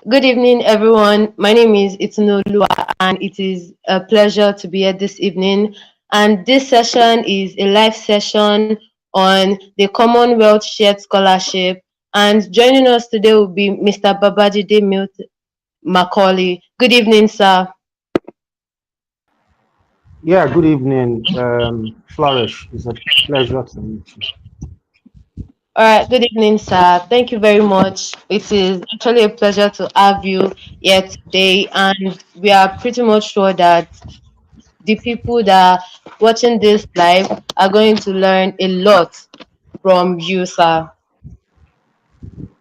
Good evening, everyone. My name is Itunolua, and it is a pleasure to be here this evening. And this session is a live session on the Commonwealth Shared Scholarship. And joining us today will be Mr. Babajide Macaulay. Good evening, sir. Yeah, good evening, Flourish. It's a pleasure to meet you. All right, good evening, sir. Thank you very much. It is actually a pleasure to have you here today, and we are pretty much sure that the people that are watching this live are going to learn a lot from you, sir.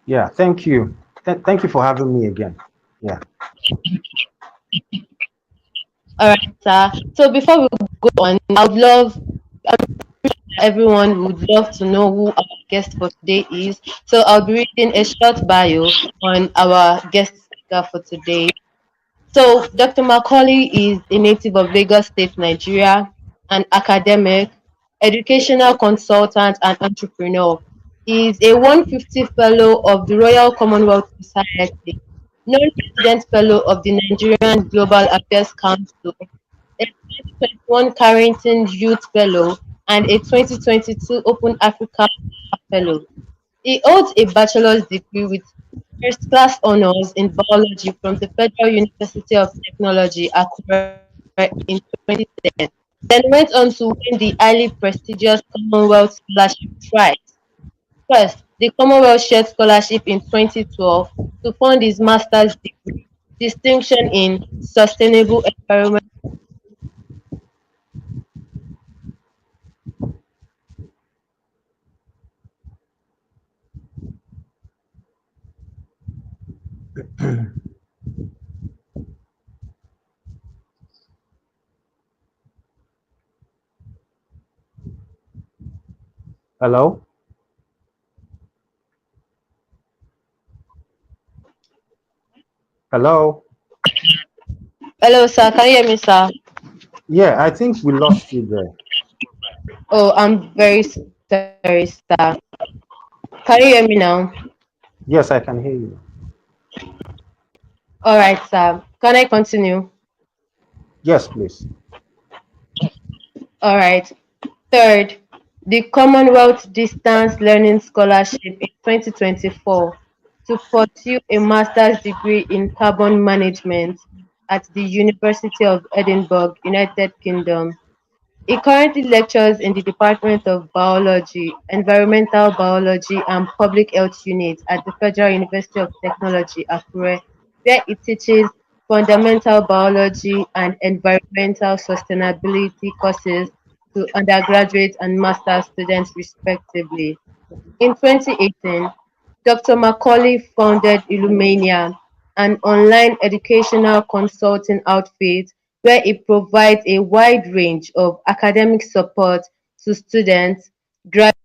Yeah, thank you. Thank you for having me again. Yeah. All right, sir. So before we go on, everyone would love to know who our guest for today is. So I'll be reading a short bio on our guest speaker for today. So Dr. Macaulay is a native of Lagos State, Nigeria, an academic, educational consultant, and entrepreneur. He is a 150 Fellow of the Royal Commonwealth Society, non-resident Fellow of the Nigerian Global Affairs Council, a 2021 Carrington Youth Fellow, and a 2022 Open Africa Fellow. He holds a bachelor's degree with first class honors in biology from the Federal University of Technology, Accra, in 2010. Then went on to win the highly prestigious Commonwealth Scholarship twice. First, the Commonwealth Shared Scholarship in 2012 to fund his master's degree, distinction in sustainable environment. Hello? Hello? Hello, sir. Can you hear me, sir? Yeah, I think we lost you there. Oh, I'm very sorry, sir. Can you hear me now? Yes, I can hear you. All right, sir. Can I continue? Yes, please. All right. Third, the Commonwealth Distance Learning Scholarship in 2024 to pursue a master's degree in carbon management at the University of Edinburgh, United Kingdom. He currently lectures in the Department of Biology, Environmental Biology, and Public Health Unit at the Federal University of Technology, Akure, where he teaches fundamental biology and environmental sustainability courses to undergraduate and master's students respectively. In 2018, Dr. Macaulay founded Illumania, an online educational consulting outfit where it provides a wide range of academic support to students, graduates,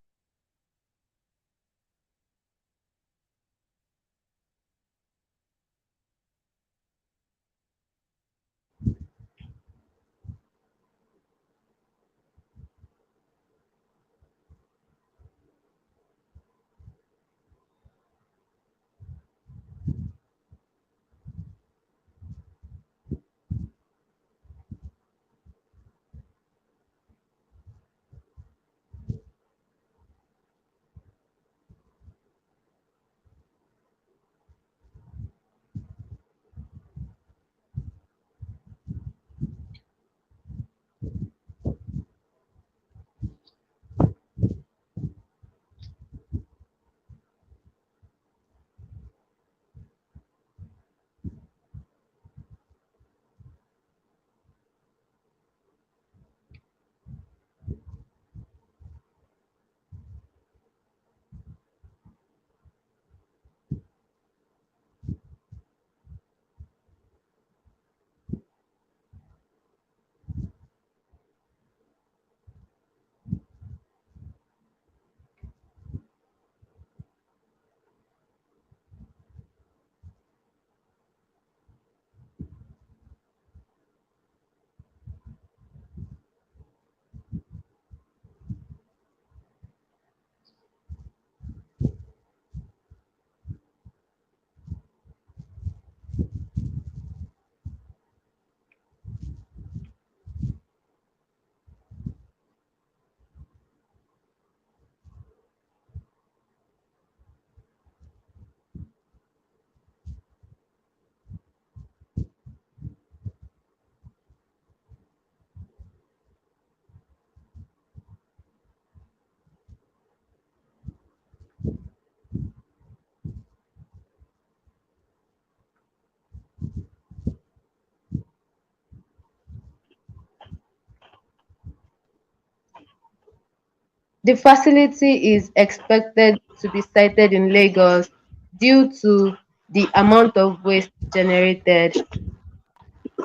The facility is expected to be sited in Lagos due to the amount of waste generated.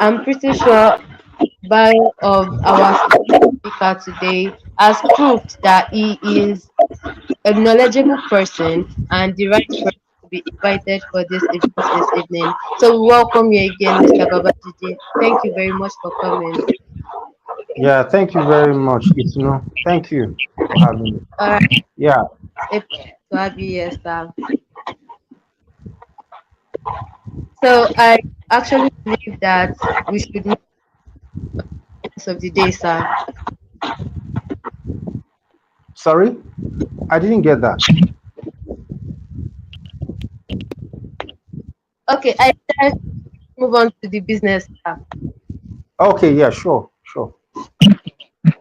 I'm pretty sure bio of our speaker today has proved that he is a knowledgeable person and the right person to be invited for this event this evening. So we welcome you again, Mr. Babajide. Thank you very much for coming. Yeah, thank you very much, Itno. Thank you for having me. All right, Yeah, it's a pleasure to have you here, sir. So I actually believe that we should make use of the day, sir. sorry, I didn't get that. Okay, I said move on to the business, sir. Okay, yeah, sure, sure.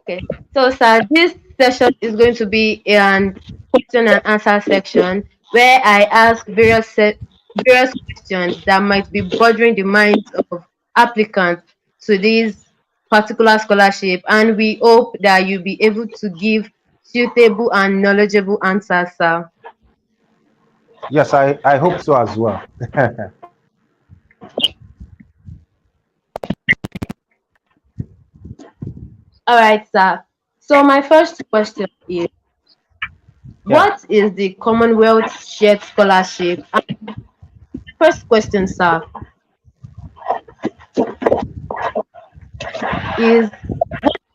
Okay, so sir, this session is going to be an question and answer section where I ask various questions that might be bothering the minds of applicants to this particular scholarship, and we hope that you'll be able to give suitable and knowledgeable answers, sir. Yes, I hope so as well. All right, sir. So my first question is, Yeah, what is the Commonwealth Shared Scholarship? And first question, sir, is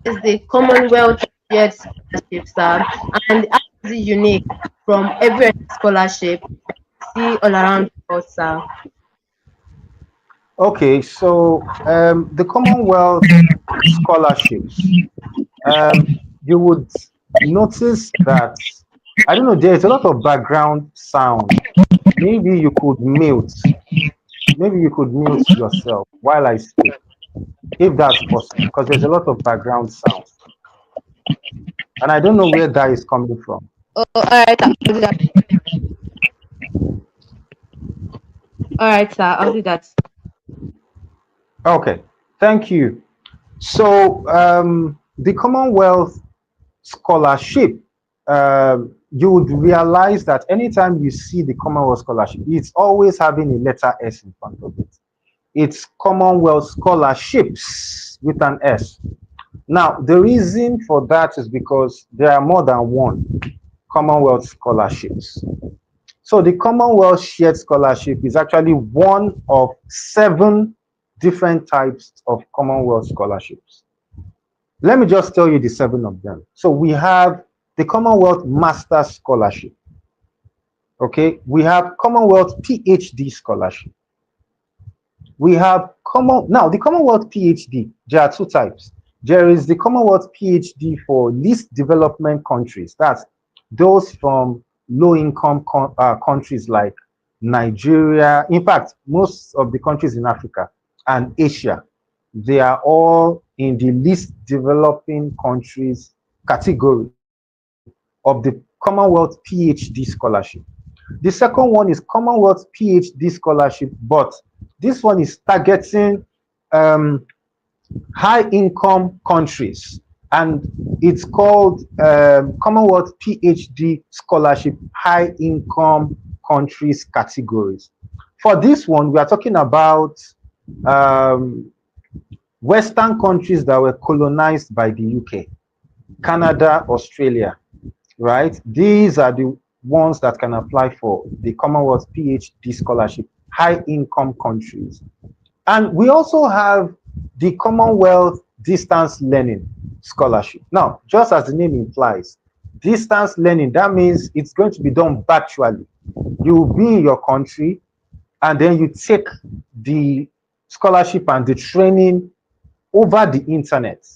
is the Commonwealth Shared Scholarship, sir, and how is it unique from every other scholarship see all around the world, sir? okay, so the Commonwealth scholarships, you would notice that, I don't know, there's a lot of background sound. Maybe you could mute, maybe you could mute yourself while I speak, if that's possible, because there's a lot of background sound. And I don't know where that is coming from. Oh, all right, sir, I'll do that. All right, sir, I'll do that. Okay, thank you. So, the Commonwealth scholarship, you would realize that anytime you see the Commonwealth scholarship, it's always having a letter S in front of it. It's Commonwealth scholarships with an S. Now, the reason for that is because there are more than one Commonwealth scholarships. So the Commonwealth Shared Scholarship is actually one of 7 different types of Commonwealth scholarships. Let me just tell you the 7 of them. So we have the Commonwealth Master Scholarship. Okay, we have Commonwealth PhD Scholarship. We have now the Commonwealth PhD. There are 2 types. There is the Commonwealth PhD for least development countries. That's those from low-income countries like Nigeria. In fact, most of the countries in Africa and Asia, they are all in the least developing countries category of the Commonwealth PhD scholarship. The second one is Commonwealth PhD scholarship, but this one is targeting um, high income countries, and it's called Commonwealth PhD scholarship high income countries categories. For this one, we are talking about um, Western countries that were colonized by the UK, Canada, Australia, right? These are the ones that can apply for the Commonwealth PhD scholarship, high income countries. And we also have the Commonwealth Distance Learning Scholarship. Now, just as the name implies, distance learning, that means it's going to be done virtually. You will be in your country and then you take the scholarship and the training over the internet.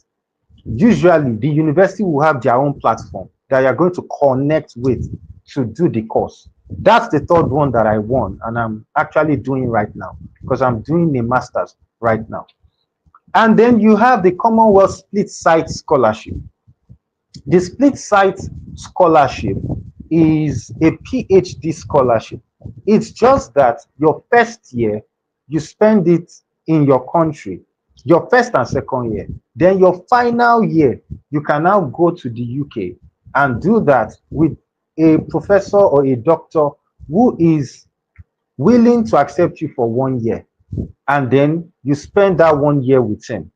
Usually, the university will have their own platform that you're going to connect with to do the course. That's the third one that I won, and I'm actually doing right now because I'm doing a master's right now. And then you have the Commonwealth Split Site Scholarship. The Split Site Scholarship is a PhD scholarship. It's just that your first year, you spend it in your country, your first and second year. Then your final year, you can now go to the UK and do that with a professor or a doctor who is willing to accept you for 1 year, and then you spend that 1 year with him.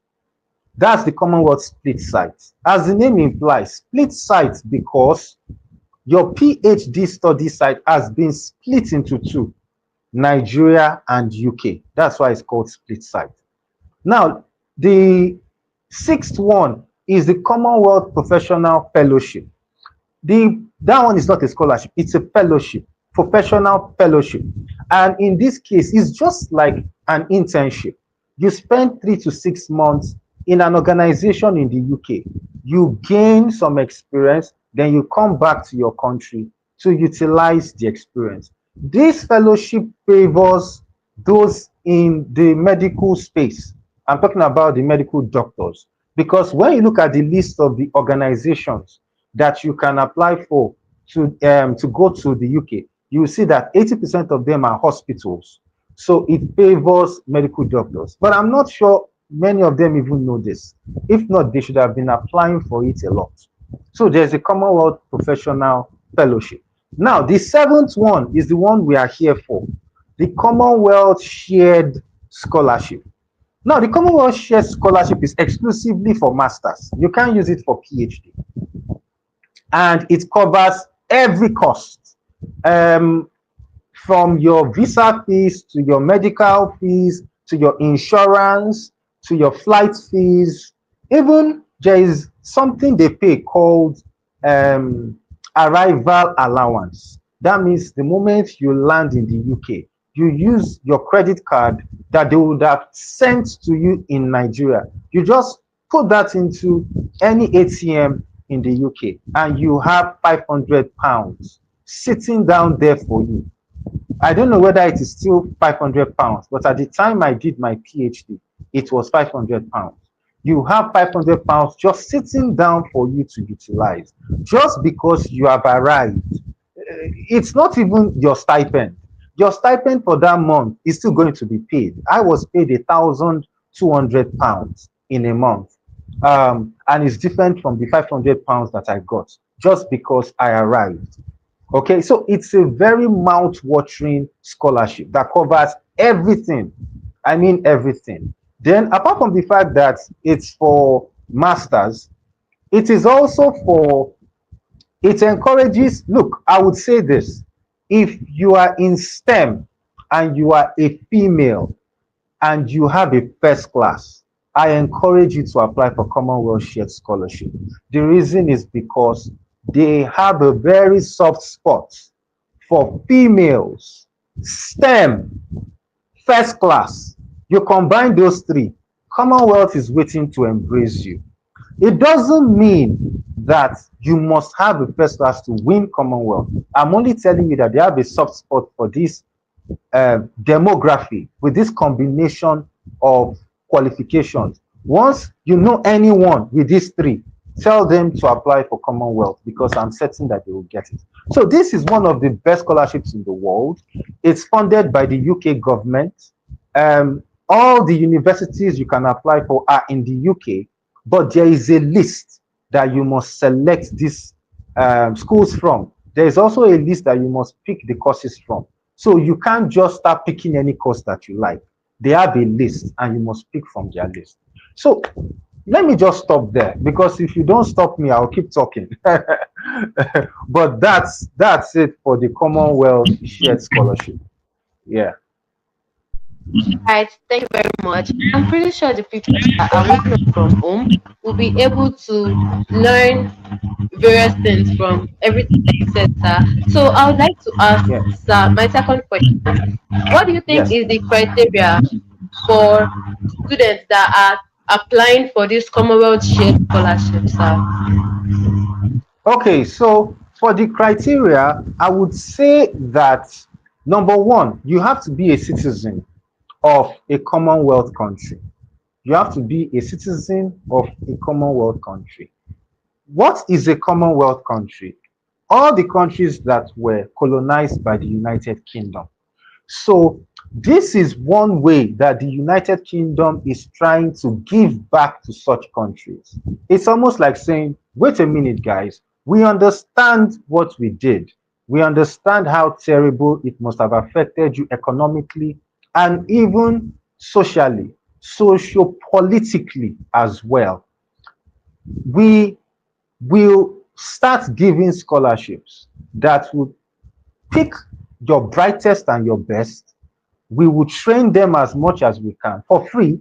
That's the Commonwealth split site. As the name implies, split site because your PhD study site has been split into two, Nigeria and UK. That's why it's called split site. Now, the sixth one is the Commonwealth Professional Fellowship. That one is not a scholarship, it's a fellowship, professional fellowship. And in this case, it's just like an internship. You spend 3 to 6 months in an organization in the UK. You gain some experience, then you come back to your country to utilize the experience. This fellowship favors those in the medical space. I'm talking about the medical doctors, because when you look at the list of the organizations that you can apply for to go to the UK, you will see that 80% of them are hospitals. So it favors medical doctors. But I'm not sure many of them even know this. If not, they should have been applying for it a lot. So there's a Commonwealth Professional Fellowship. Now, the seventh one is the one we are here for, the Commonwealth Shared Scholarship. Now, the Commonwealth Shared Scholarship is exclusively for masters. You can't use it for PhD. And it covers every cost, from your visa fees to your medical fees to your insurance to your flight fees. Even there is something they pay called arrival allowance. That means the moment you land in the UK, you use your credit card that they would have sent to you in Nigeria. You just put that into any ATM in the UK and you have £500 sitting down there for you. I don't know whether it is still £500, but at the time I did my PhD, it was £500. You have £500 just sitting down for you to utilize, just because you have arrived. It's not even your stipend. Your stipend for that month is still going to be paid. I was paid £1,200 in a month, and it's different from the £500 that I got just because I arrived. Okay, so it's a very mouth-watering scholarship that covers everything. I mean everything. Then, apart from the fact that it's for masters, it is also for, it encourages, look, I would say this, if you are in STEM and you are a female and you have a first class, I encourage you to apply for Commonwealth Shared Scholarship. The reason is because they have a very soft spot for females, STEM, first class. You combine those three, Commonwealth is waiting to embrace you. It doesn't mean that you must have a first class to win Commonwealth. I'm only telling you that they have a soft spot for this demography with this combination of qualifications. Once you know anyone with these three, tell them to apply for Commonwealth, because I'm certain that they will get it. So this is one of the best scholarships in the world. It's funded by the UK government. All the universities you can apply for are in the UK, but there is a list that you must select these schools from. There is also a list that you must pick the courses from. So you can't just start picking any course that you like. They have a list and you must pick from their list. So let me just stop there, because if you don't stop me, I'll keep talking. But that's it for the Commonwealth Shared Scholarship. Yeah. Right, thank you very much. I'm pretty sure the people that are watching us from home will be able to learn various things from everything that you said, sir. So I would like to ask, Yeah. sir, my second question. What do you think Yes. is the criteria for students that are applying for this Commonwealth Shared Scholarship, sir? Okay, so for the criteria, I would say that number one, you have to be a citizen of a Commonwealth country. You have to be a citizen of a Commonwealth country. What is a Commonwealth country? All the countries that were colonized by the United Kingdom. So this is one way that the United Kingdom is trying to give back to such countries. It's almost like saying, wait a minute, guys, We understand what we did. We understand how terrible it must have affected you economically and even socially, socio-politically as well. We will start giving scholarships that will pick your brightest and your best. We will train them as much as we can for free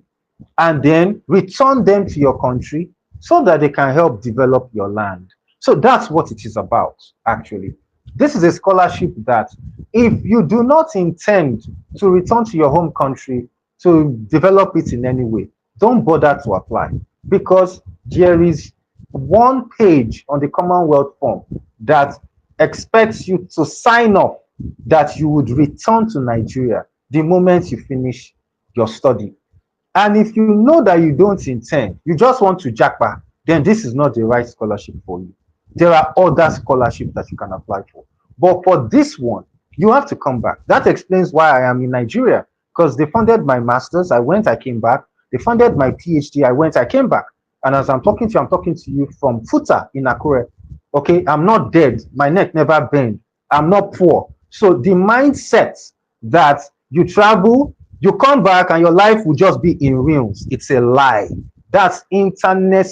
and then return them to your country so that they can help develop your land. So that's what it is about, actually. This is a scholarship that, if you do not intend to return to your home country to develop it in any way, don't bother to apply, because there is one page on the Commonwealth form that expects you to sign off that you would return to Nigeria the moment you finish your study. And if you know that you don't intend, you just want to jackpot, then this is not the right scholarship for you. There are other scholarships that you can apply for. But for this one, you have to come back. That explains why I am in Nigeria, because they funded my master's. I went, I came back. They funded my PhD. I went, I came back. And as I'm talking to you from Futa in Akure. Okay, I'm not dead. My neck never bent. I'm not poor. So the mindset that you travel, you come back, and your life will just be in ruins, it's a lie. That's internet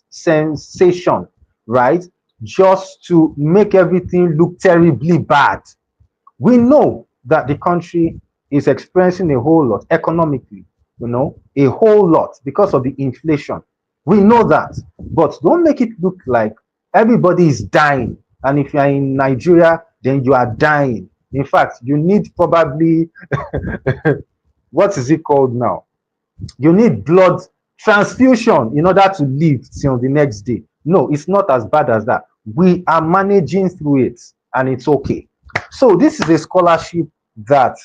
sensation, right? Just to make everything look terribly bad. We know that the country is experiencing a whole lot economically, a whole lot because of the inflation. We know that, but don't make it look like everybody is dying. And if you are in Nigeria, then you are dying. In fact, you need probably what is it called now? You need blood transfusion in order to live till the next day. No, it's not as bad as that. We are managing through it, and it's okay. So this is a scholarship that,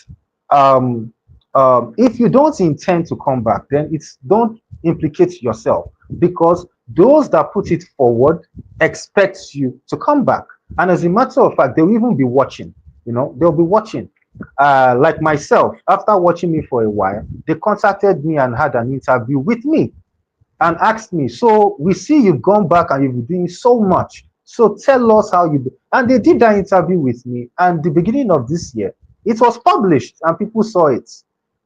if you don't intend to come back, then it's don't implicate yourself, because those that put it forward expect you to come back. And as a matter of fact, they'll even be watching. They'll be watching. Like myself, after watching me for a while, they contacted me and had an interview with me and asked me, so we see you've gone back and you've been doing so much. So tell us how you do. And they did that interview with me. And the beginning of this year, it was published and people saw it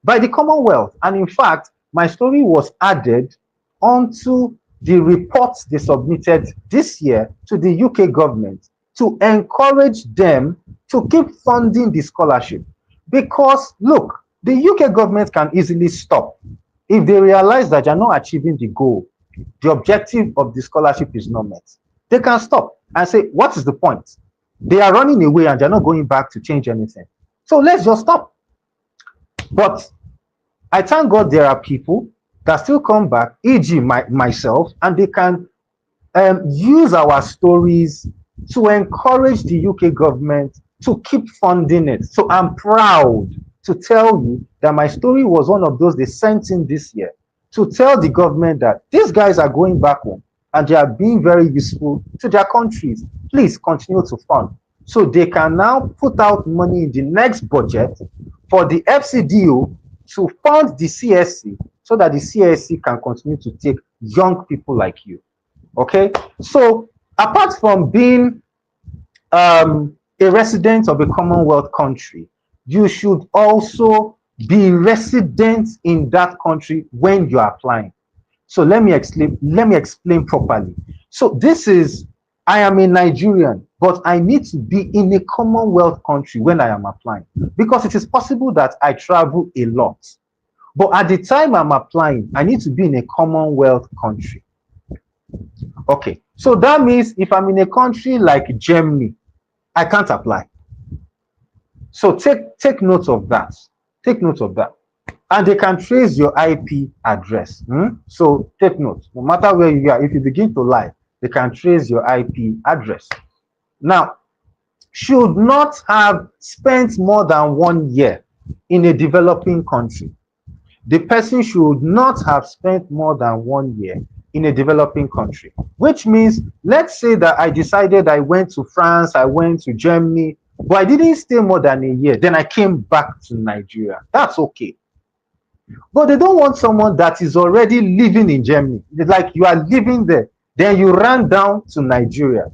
by the Commonwealth. And in fact, my story was added onto the reports they submitted this year to the UK government to encourage them to keep funding the scholarship. Because look, the UK government can easily stop if they realize that you're not achieving the goal, the objective of the scholarship is not met. They can stop and say, what is the point? They are running away and they're not going back to change anything. So let's just stop. But I thank God there are people that still come back, e.g., myself, and they can use our stories to encourage the UK government to keep funding it. So I'm proud to tell you that my story was one of those they sent in this year to tell the government that these guys are going back home and they are being very useful to their countries. Please continue to fund. So they can now put out money in the next budget for the FCDO to fund the CSC so that the CSC can continue to take young people like you. Okay, so apart from being a resident of a Commonwealth country, you should also be resident in that country when you are applying. So let me explain properly. So this is, I am a Nigerian, but I need to be in a Commonwealth country when I am applying, because it is possible that I travel a lot. But at the time I'm applying, I need to be in a Commonwealth country. Okay, so that means if I'm in a country like Germany, I can't apply. So take note of that. Take note of that. And they can trace your IP address. So take note. No matter where you are, if you begin to lie, they can trace your IP address. Now, should not have spent more than 1 year in a developing country. The person should not have spent more than 1 year in a developing country, which means, let's say that I decided I went to France, I went to Germany, but I didn't stay more than a year. Then I came back to Nigeria. That's okay. But they don't want someone that is already living in Germany. It's like you are living there, then you ran down to Nigeria.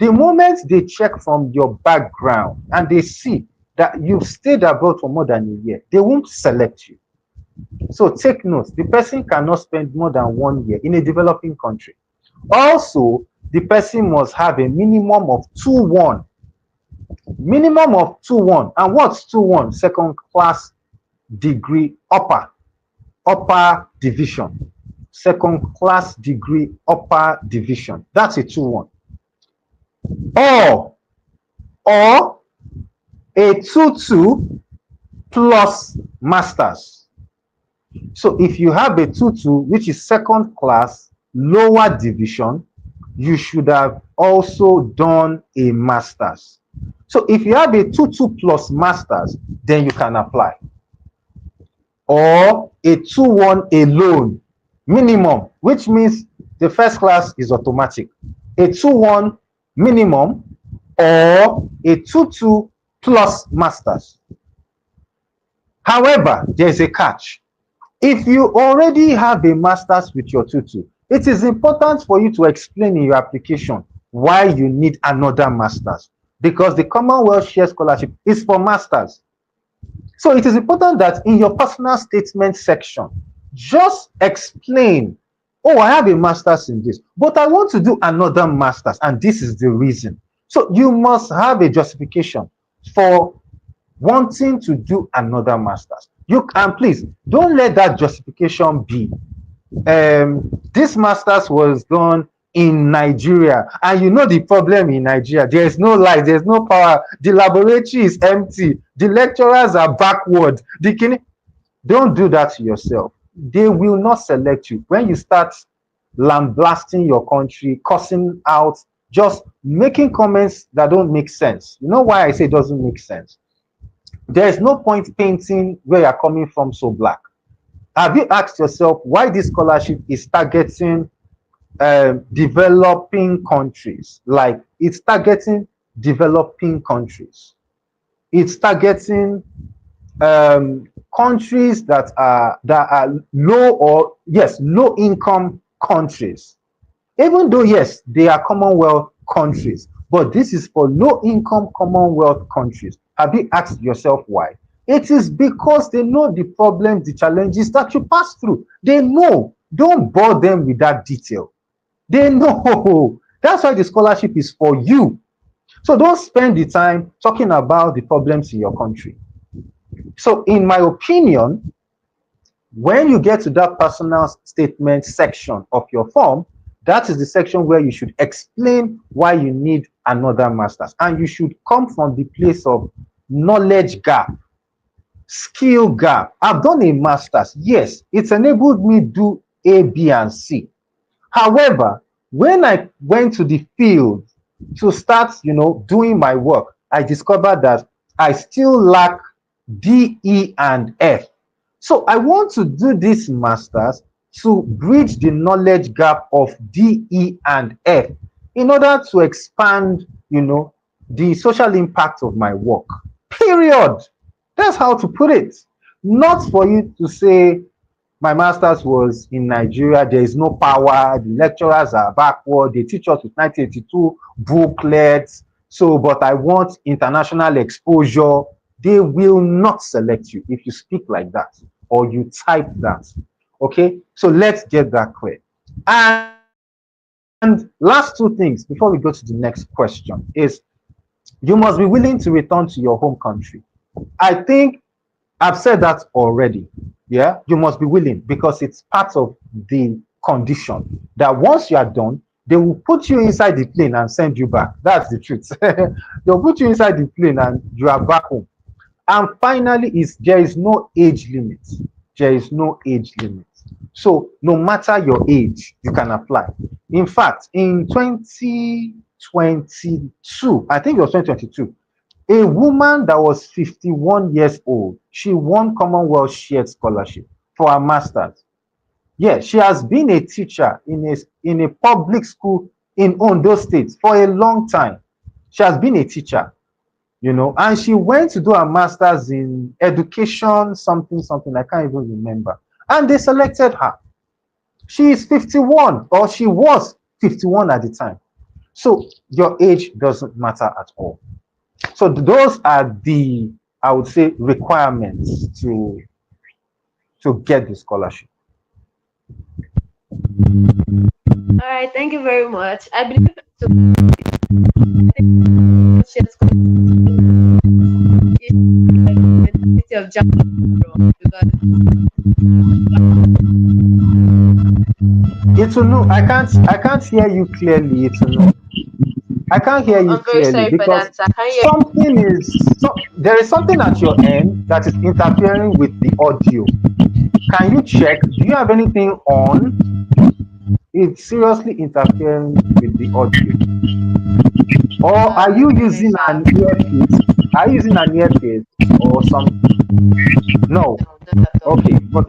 The moment they check from your background and they see that you've stayed abroad for more than a year, they won't select you. So take note, the person cannot spend more than 1 year in a developing country. Also, the person must have a minimum of 2-1. Minimum of 2-1. And what's 2-1? Second class degree upper division. Second class degree upper division. That's a 2-1. Or a 2-2 plus masters. So if you have a 2-2, which is second class lower division, you should have also done a masters. So if you have a 2-2 plus masters, then you can apply. Or a 2-1 alone minimum, which means the first class is automatic. A 2-1 minimum or a 2-2 plus masters. However, there's a catch. If you already have a master's with your 2-2, it is important for you to explain in your application why you need another master's, because the Commonwealth Share Scholarship is for masters. So it is important that in your personal statement section, just explain, oh, I have a master's in this, but I want to do another master's, and this is the reason. So you must have a justification for wanting to do another master's. You can, please don't let that justification be this master's was done in Nigeria, and you know the problem in Nigeria, there's no light, there's no power, the laboratory is empty, the lecturers are backward. Don't do that to yourself. They will not select you when you start lambasting your country, cussing out, just making comments that don't make sense. You know why I say it doesn't make sense? There's no point painting where you're coming from so black. Have you asked yourself why this scholarship is targeting developing countries? Like, it's targeting developing countries. It's targeting countries that are low income countries. Even though yes, they are Commonwealth countries, but this is for low income Commonwealth countries. Have you asked yourself why? It is because they know the problems, the challenges that you pass through. They know. Don't bore them with that detail. They know. That's why the scholarship is for you. So don't spend the time talking about the problems in your country. So in my opinion, when you get to that personal statement section of your form, that is the section where you should explain why you need another master's. And you should come from the place of knowledge gap, skill gap. I've done a master's. Yes, it's enabled me to do A, B, and C. However, when I went to the field to start, doing my work, I discovered that I still lack D, E, and F. So I want to do this master's to bridge the knowledge gap of D, E, and F in order to expand, the social impact of my work. Period. That's how to put it. Not for you to say, my master's was in Nigeria, there is no power, the lecturers are backward, they teach us with 1982 booklets, but I want international exposure. They will not select you if you speak like that or you type that. Okay, so let's get that clear. And last two things before we go to the next question is, you must be willing to return to your home country. I think I've said that already. Yeah, you must be willing, because it's part of the condition that once you are done, they will put you inside the plane and send you back. That's the truth. They'll put you inside the plane and you are back home. And finally, there is no age limit. There is no age limit. So no matter your age, you can apply. In fact, in 2022, I think it was 2022, a woman that was 51 years old, she won Commonwealth Shared Scholarship for her master's. Yeah, she has been a teacher in a public school in Ondo State for a long time. She has been a teacher, and she went to do her master's in education, something, I can't even remember. And they selected her. She is 51, or she was 51 at the time. So your age doesn't matter at all. So those are the, I would say, requirements to get the scholarship. All right, thank you very much. I believe so. Shares mentality of Japan because It's a no. I can't hear you clearly. It's a no. I can't hear oh, you I'm very clearly sorry for because that, sir. Can you hear there is something at your end that is interfering with the audio. Can you check? Do you have anything on? It's seriously interfering with the audio. Or are me? you Sorry, using sir. an earpiece? Are you using an earpiece or something? No. No, not at all. Okay, but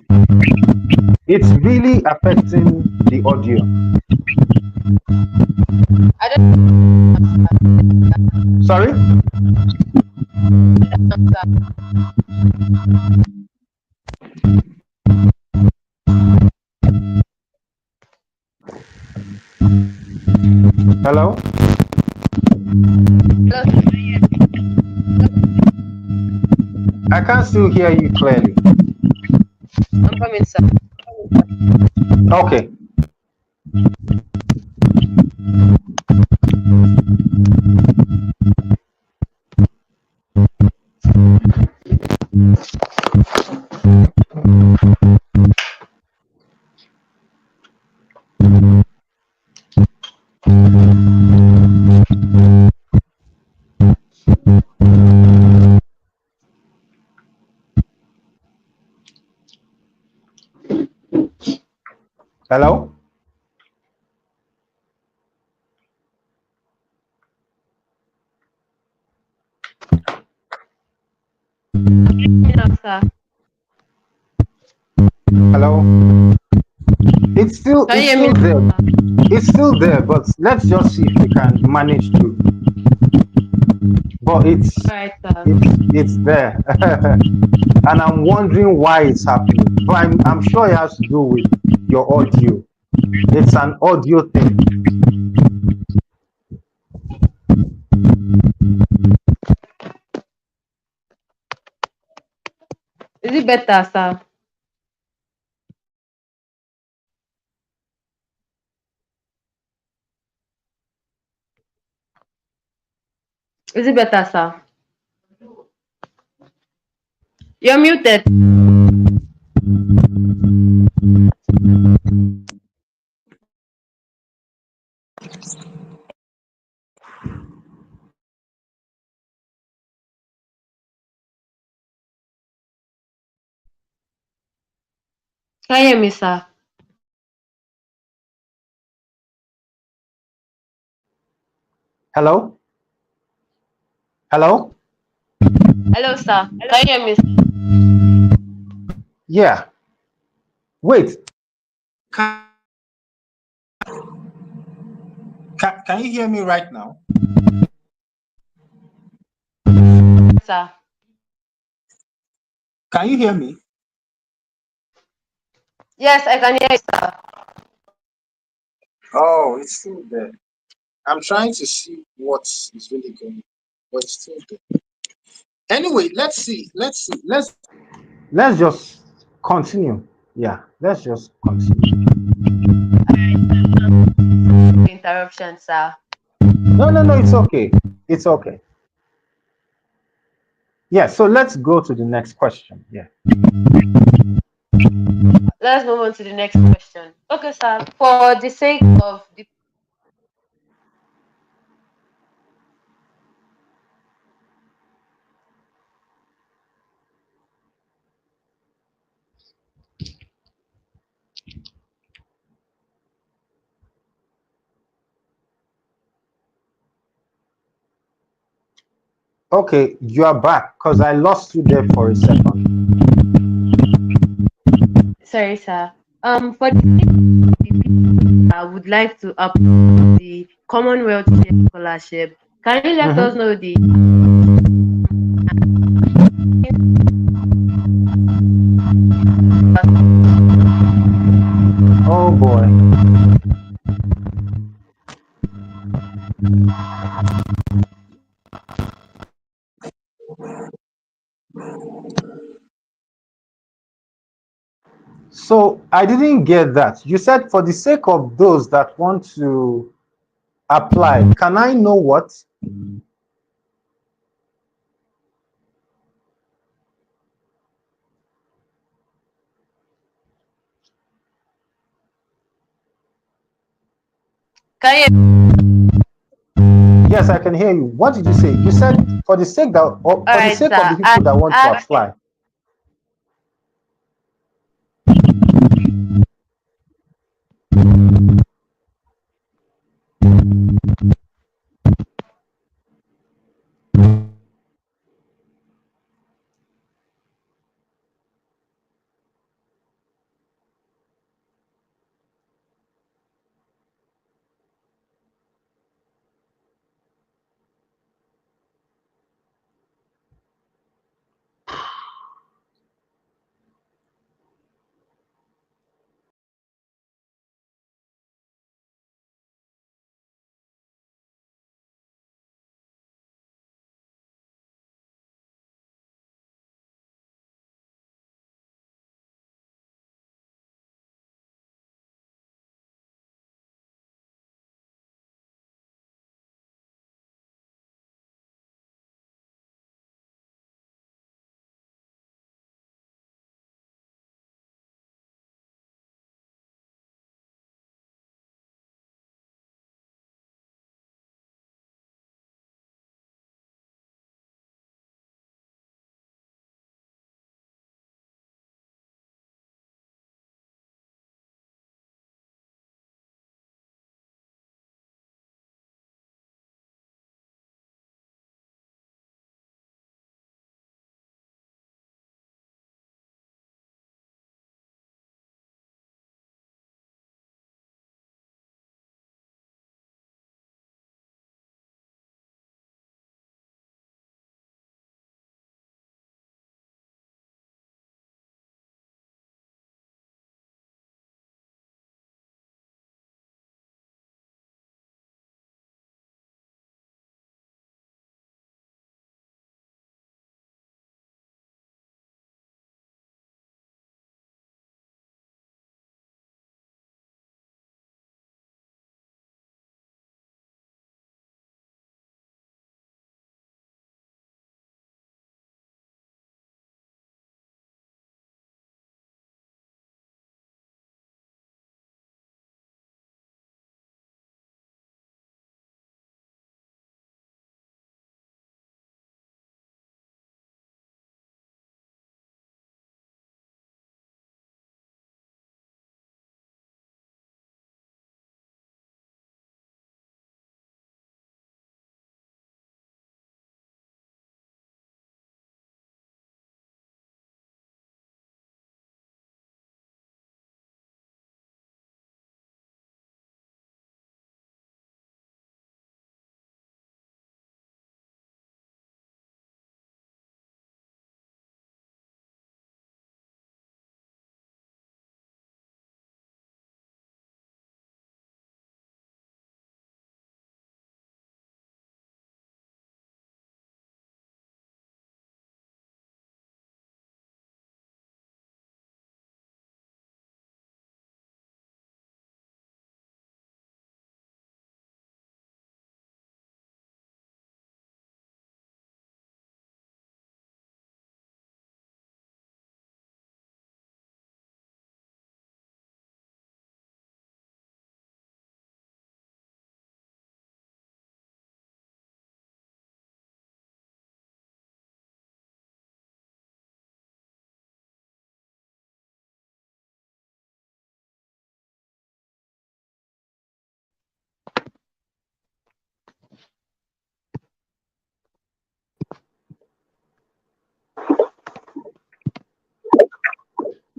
it's really affecting the audio. I don't Sorry? know, Hello? sir. I can still hear you clearly. I'm coming, sir. Okay. Hello? Now, sir. Hello? It's still Can you it's hear me still there. now, sir? It's still there, but let's just see if we can manage to. But All right, sir. it's there. And I'm wondering why it's happening. But I'm sure it has to do with your audio. It's an audio thing. Is it better, sir? Is it better, sir? You're muted. Can you hear me, sir? Hello? Hello? Hello, sir. Can you hear me? Yeah. Wait. Can you hear me right now? Sir? Can you hear me? Yes, I can hear you, sir. Oh, it's still there. I'm trying to see what is really going on, but it's still there. Anyway, let's see. Let's just continue. Yeah, let's just continue. Interruption, sir. No, it's okay. It's okay. Yeah, so let's go to the next question. Yeah. Let's move on to the next question. Okay, sir. For the sake of the Okay, you are back because I lost you there for a second. sorry, sir. For the sake of the people I would like to apply the Commonwealth scholarship. Can you let us Mhm. know the Oh boy. So I didn't get that. You said for the sake of those that want to apply, can I know what? Can you? Yes, I can hear you. What did you say? You said for the sake that, or All for the right, sake of the sir. I people that want to asked. apply.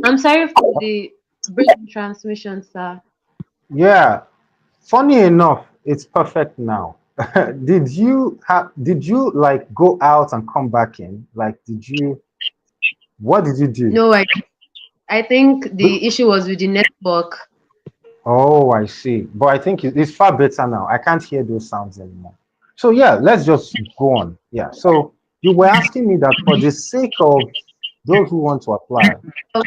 I'm sorry for the break in transmission, sir. Yeah. Funny enough, it's perfect now. Did you like go out and come back in? Like, what did you do? No, I think Wh- the issue was with the network. Oh, I see. But I think it's far better now. I can't hear those sounds anymore. So yeah, let's just go on. Yeah. So You were asking me that for the sake of those who want to apply. Of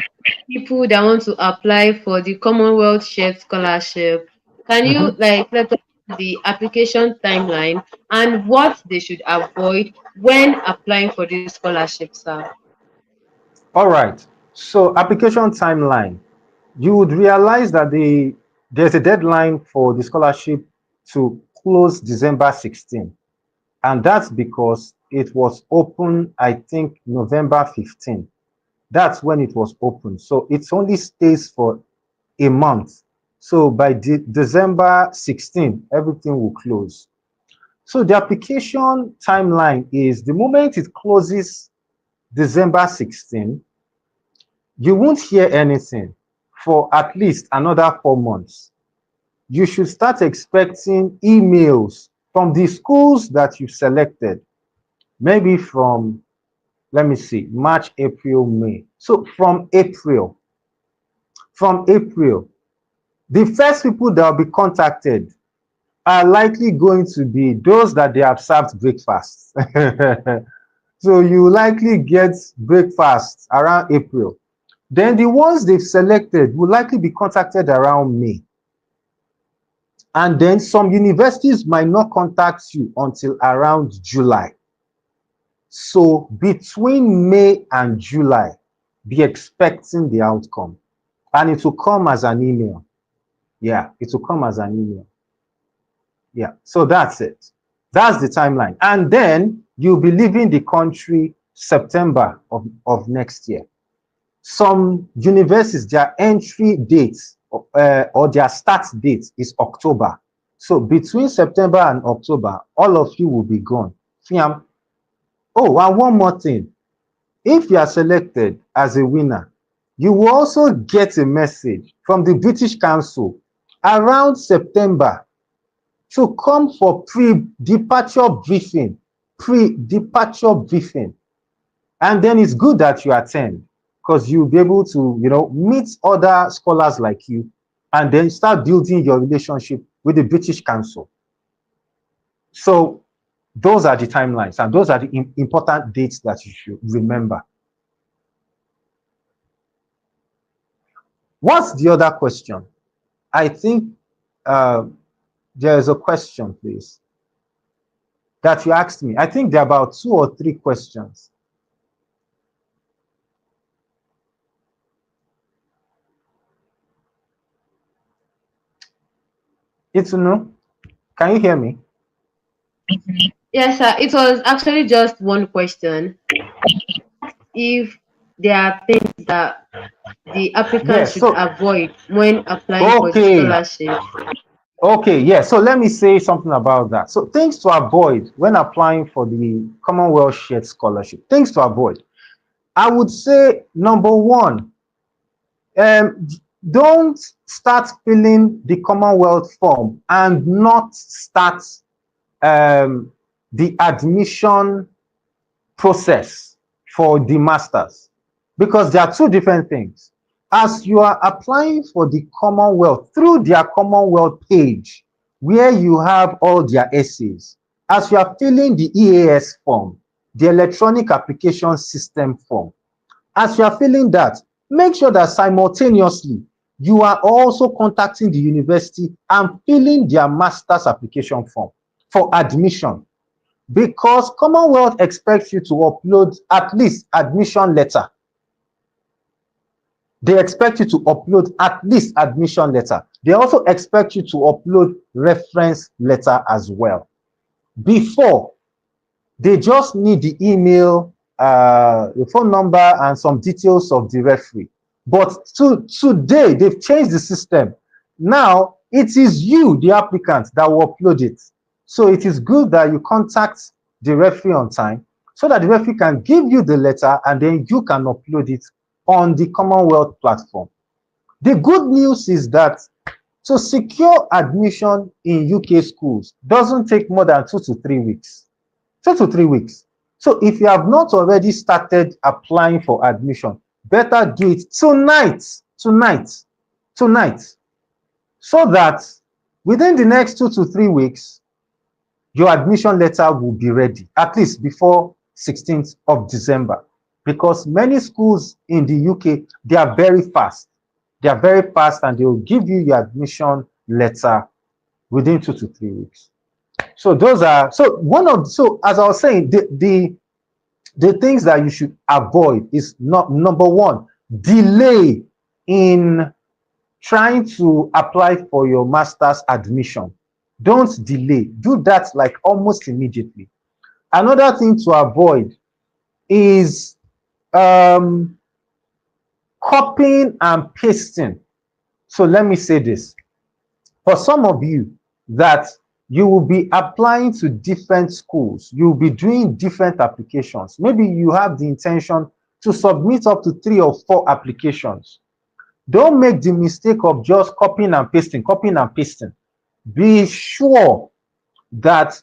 people that want to apply for the Commonwealth Shared Scholarship, can you Mhm. like let us know the application timeline and what they should avoid when applying for this scholarship, sir? All right. So application timeline. You would realize that there's a deadline for the scholarship to close December 16, and that's because it was open, I think, November 15. That's when it was open. So it only stays for a month. So by December 16, everything will close. So the application timeline is the moment it closes December 16, you won't hear anything for at least another 4 months. You should start expecting emails from the schools that you selected, maybe from, let me see, March, April, May. So from April, the first people that will be contacted are likely going to be those that they have served breakfast. So you likely get breakfast around April. Then the ones they've selected will likely be contacted around May. And then some universities might not contact you until around July. So between May and July, be expecting the outcome. And it will come as an email. Yeah, it will come as an email. Yeah, so that's it. That's the timeline. And then you'll be leaving the country September of next year. Some universities, their entry date or their start date is October. So between September and October, all of you will be gone. Fiam. Oh, and one more thing. If you are selected as a winner, you will also get a message from the British Council around September to come for pre-departure briefing. Pre-departure briefing. And then it's good that you attend because you'll be able to, meet other scholars like you and then start building your relationship with the British Council. So those are the timelines and those are the important dates that you should remember. What's the other question? I think uh, there's a question, please, that you asked me. I think there are about 2 or 3 questions. It's no. Can you hear me? Yes, sir. It was actually just one question. If there are things that the applicant Yes. should So, avoid when applying for the okay. scholarship. Okay, yeah. So let me say something about that. So things to avoid when applying for the Commonwealth Shared Scholarship. Things to avoid. I would say number one, um, don't start filling the Commonwealth form and not start um, the admission process for the masters because there are two different things. As you are applying for the Commonwealth through their Commonwealth page, where you have all their essays, as you are filling the EAS form, the electronic application system form, as you are filling that, make sure that simultaneously you are also contacting the university and filling their master's application form for admission because Commonwealth expects you to upload at least admission letter. They expect you to upload at least admission letter. They also expect you to upload reference letter as well. Before, they just need the email, the phone number, and some details of the referee. But today, they've changed the system. Now, it is you, the applicant, that will upload it. So it is good that you contact the referee on time so that the referee can give you the letter and then you can upload it on the Commonwealth platform. The good news is that to secure admission in UK schools doesn't take more than 2 to 3 weeks. 2 to 3 weeks. So if you have not already started applying for admission, better do it tonight, so that within the next 2 to 3 weeks, your admission letter will be ready, at least before 16th of December, because many schools in the UK, they are very fast. They are very fast, and they will give you your admission letter within 2 to 3 weeks. So those are, so one of, so as I was saying, the things that you should avoid is not, number one, delay in trying to apply for your master's admission. Don't delay. Do that like almost immediately. Another thing to avoid is um, copying and pasting. So let me say this. For some of you that you will be applying to different schools, you'll be doing different applications. Maybe you have the intention to submit up to 3 or 4 applications. Don't make the mistake of just copying and pasting, copying and pasting. Be sure that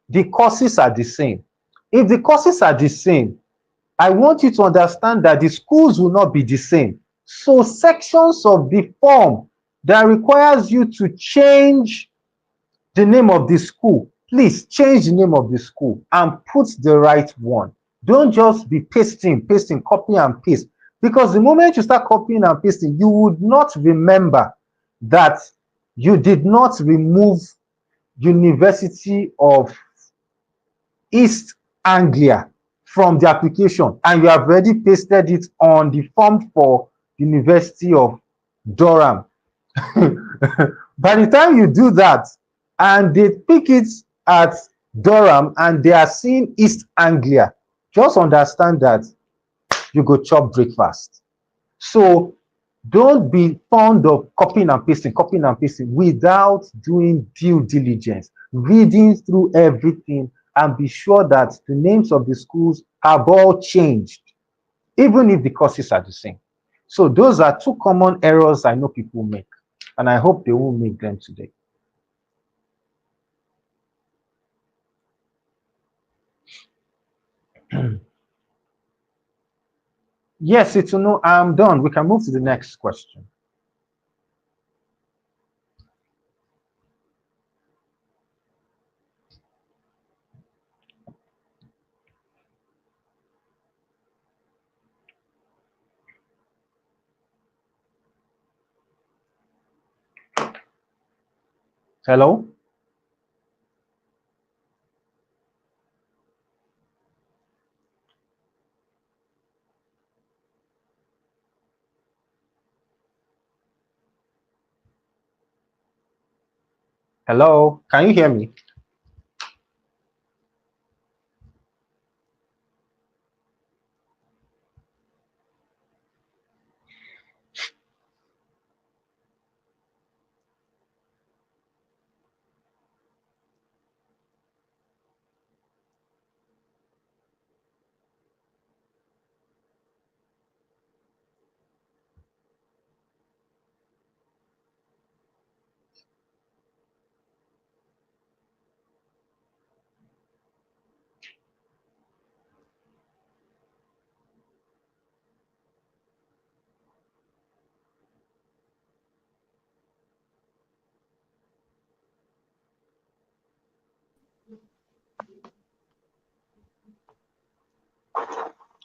the courses are the same. If the courses are the same, I want you to understand that the schools will not be the same. So sections of the form that requires you to change the name of the school, please change the name of the school and put the right one. Don't just be pasting, copy and paste. Because the moment you start copying and pasting, you would not remember that you did not remove University of East Anglia from the application, and you have already pasted it on the form for University of Durham. By the time you do that and they pick it at Durham and they are seeing East Anglia, just understand that you go chop breakfast. So don't be fond of copying and pasting without doing due diligence, reading through everything, and be sure that the names of the schools have all changed, even if the courses are the same. So those are 2 common errors I know people make, and I hope they won't make them today. Yes, it's no, I'm done. We can move to the next question. Hello? Hello? Can you hear me?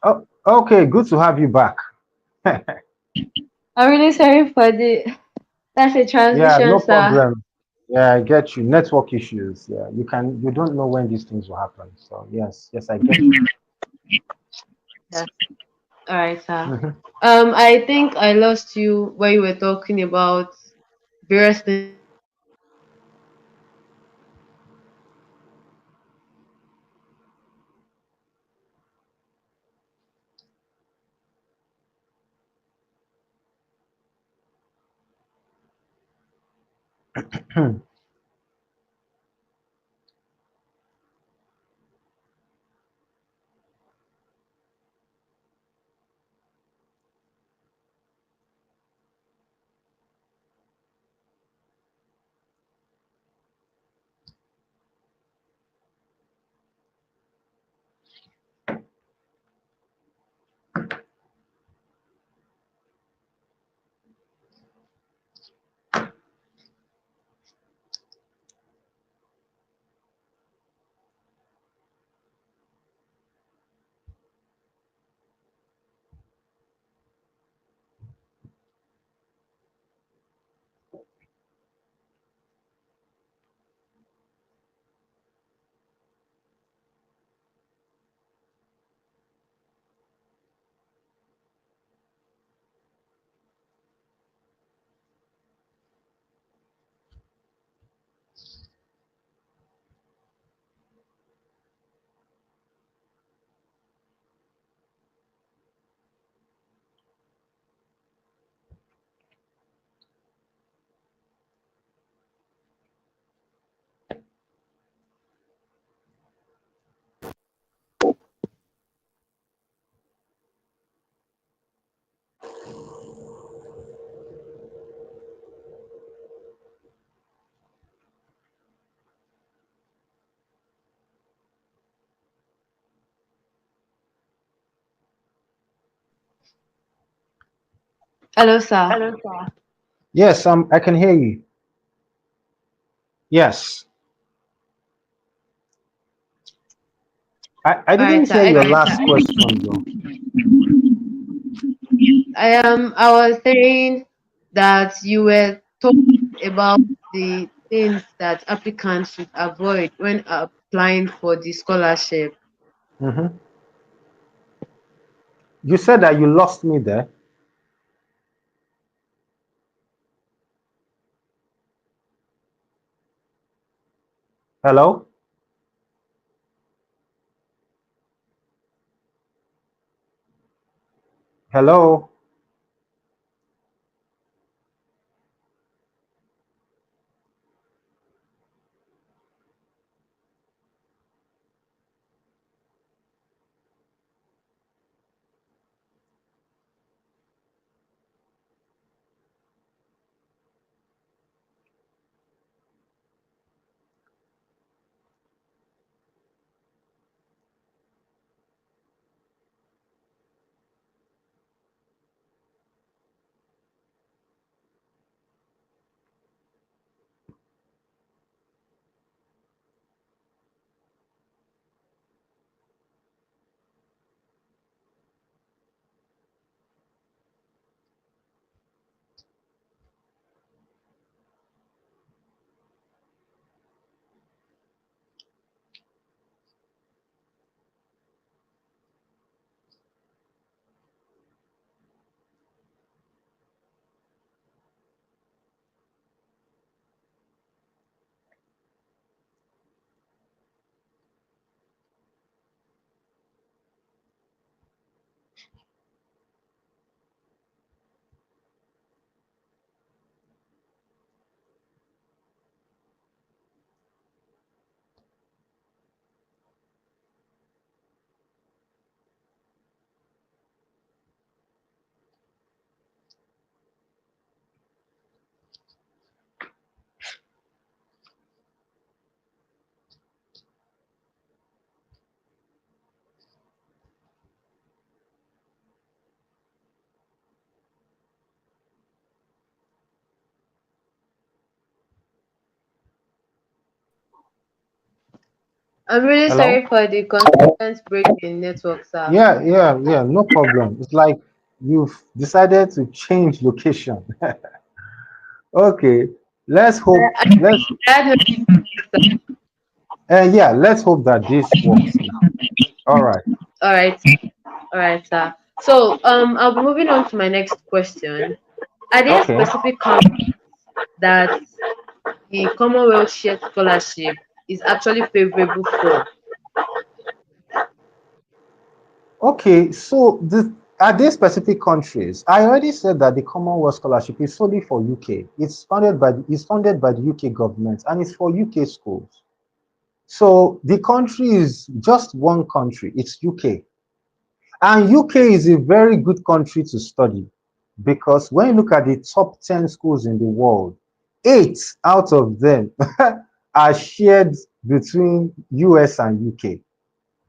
Oh, okay, good to have you back. I'm really sorry for the that's a Yeah, transition, no sir. problem. Yeah, I get you. Network issues. Yeah, you don't know when these things will happen. So yes, yes, I get you. Yes. All right, sir. Mhm. I think I lost you where you were talking about various things that you should avoid when applying for Hello, sir. Yes, I can hear you. Yes. I All right, didn't sir. hear your Excellent. last question though. I was saying that you were talking about the things that applicants should avoid when applying for the scholarship. Hmm. You said that you lost me there. Hello? Hello? I'm really Hello? sorry for the constant break in network, sir. Yeah, no problem. It's like you've decided to change location. Okay, let's hope I, let's I had no issues, sir. yeah, let's hope that this works now. All right. All right, all right, sir. So, I'll be moving on to my next question. Are there Okay. specific countries that the Commonwealth Shared Scholarship is actually favorable for? Okay, so are there specific countries? I already said that the Commonwealth Scholarship is solely for UK. It's funded by the UK government and it's for UK schools. So the country is just one country. It's UK. And UK is a very good country to study because when you look at the top 10 schools in the world, eight out of them are shared between US and UK.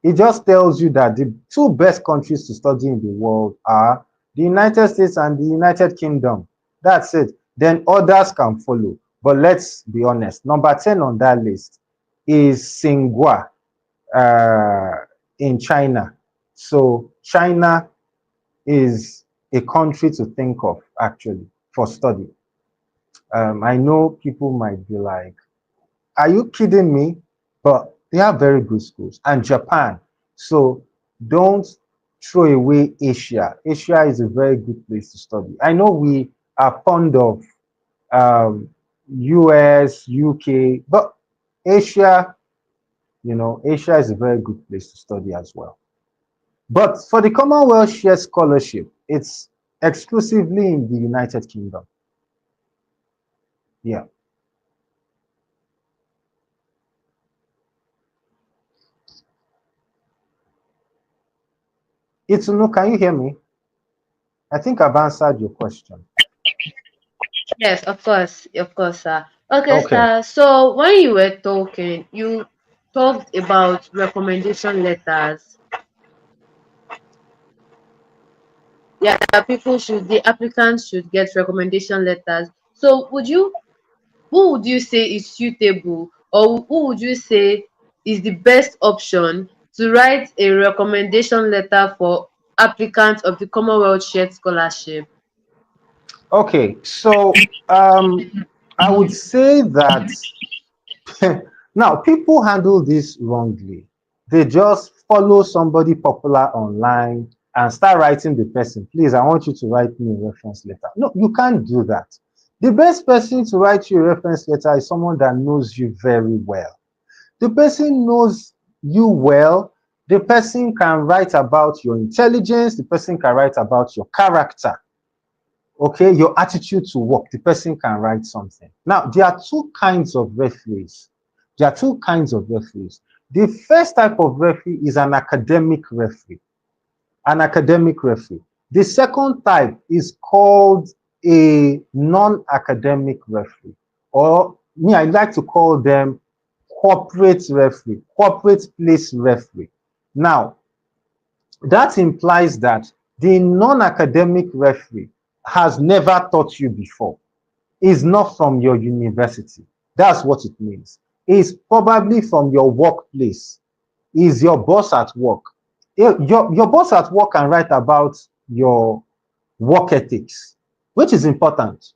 It just tells you that the two best countries to study in the world are the United States and the United Kingdom. That's it. Then others can follow. But let's be honest. Number 10 on that list is Tsinghua uh, in China. So China is a country to think of actually for study. I know people might be like, are you kidding me? But they are very good schools. And Japan. So don't throw away Asia. Asia is a very good place to study. I know we are fond of um, US, UK, but Asia, Asia is a very good place to study as well. But for the Commonwealth Share Scholarship, it's exclusively in the United Kingdom. Yeah. Itunu, can you hear me? I think I've answered your question. Yes, of course, sir. Okay, Okay. sir. So when you were talking, you talked about recommendation letters. yeah, the applicants should get recommendation letters. So who would you say is suitable, or who would you say is the best option to write a recommendation letter for applicants of the Commonwealth Shared Scholarship? Okay, so I would say that now people handle this wrongly. They just follow somebody popular online and start writing the person. Please, I want you to write me a reference letter. No, you can't do that. The best person to write you a reference letter is someone that knows you very well. The person knows you well. The person can write about your intelligence. The person can write about your character. Okay, your attitude to work. The person can write something. Now, there are two kinds of referees. There are two kinds of referees. The first type of referee is an academic referee. An academic referee. The second type is called a non-academic referee, or me, I like to call them corporate referee, corporate place referee. Now, that implies that the non-academic referee has never taught you before, is not from your university. That's what it means. Is probably from your workplace, is your boss at work. Your boss at work can write about your work ethics, which is important.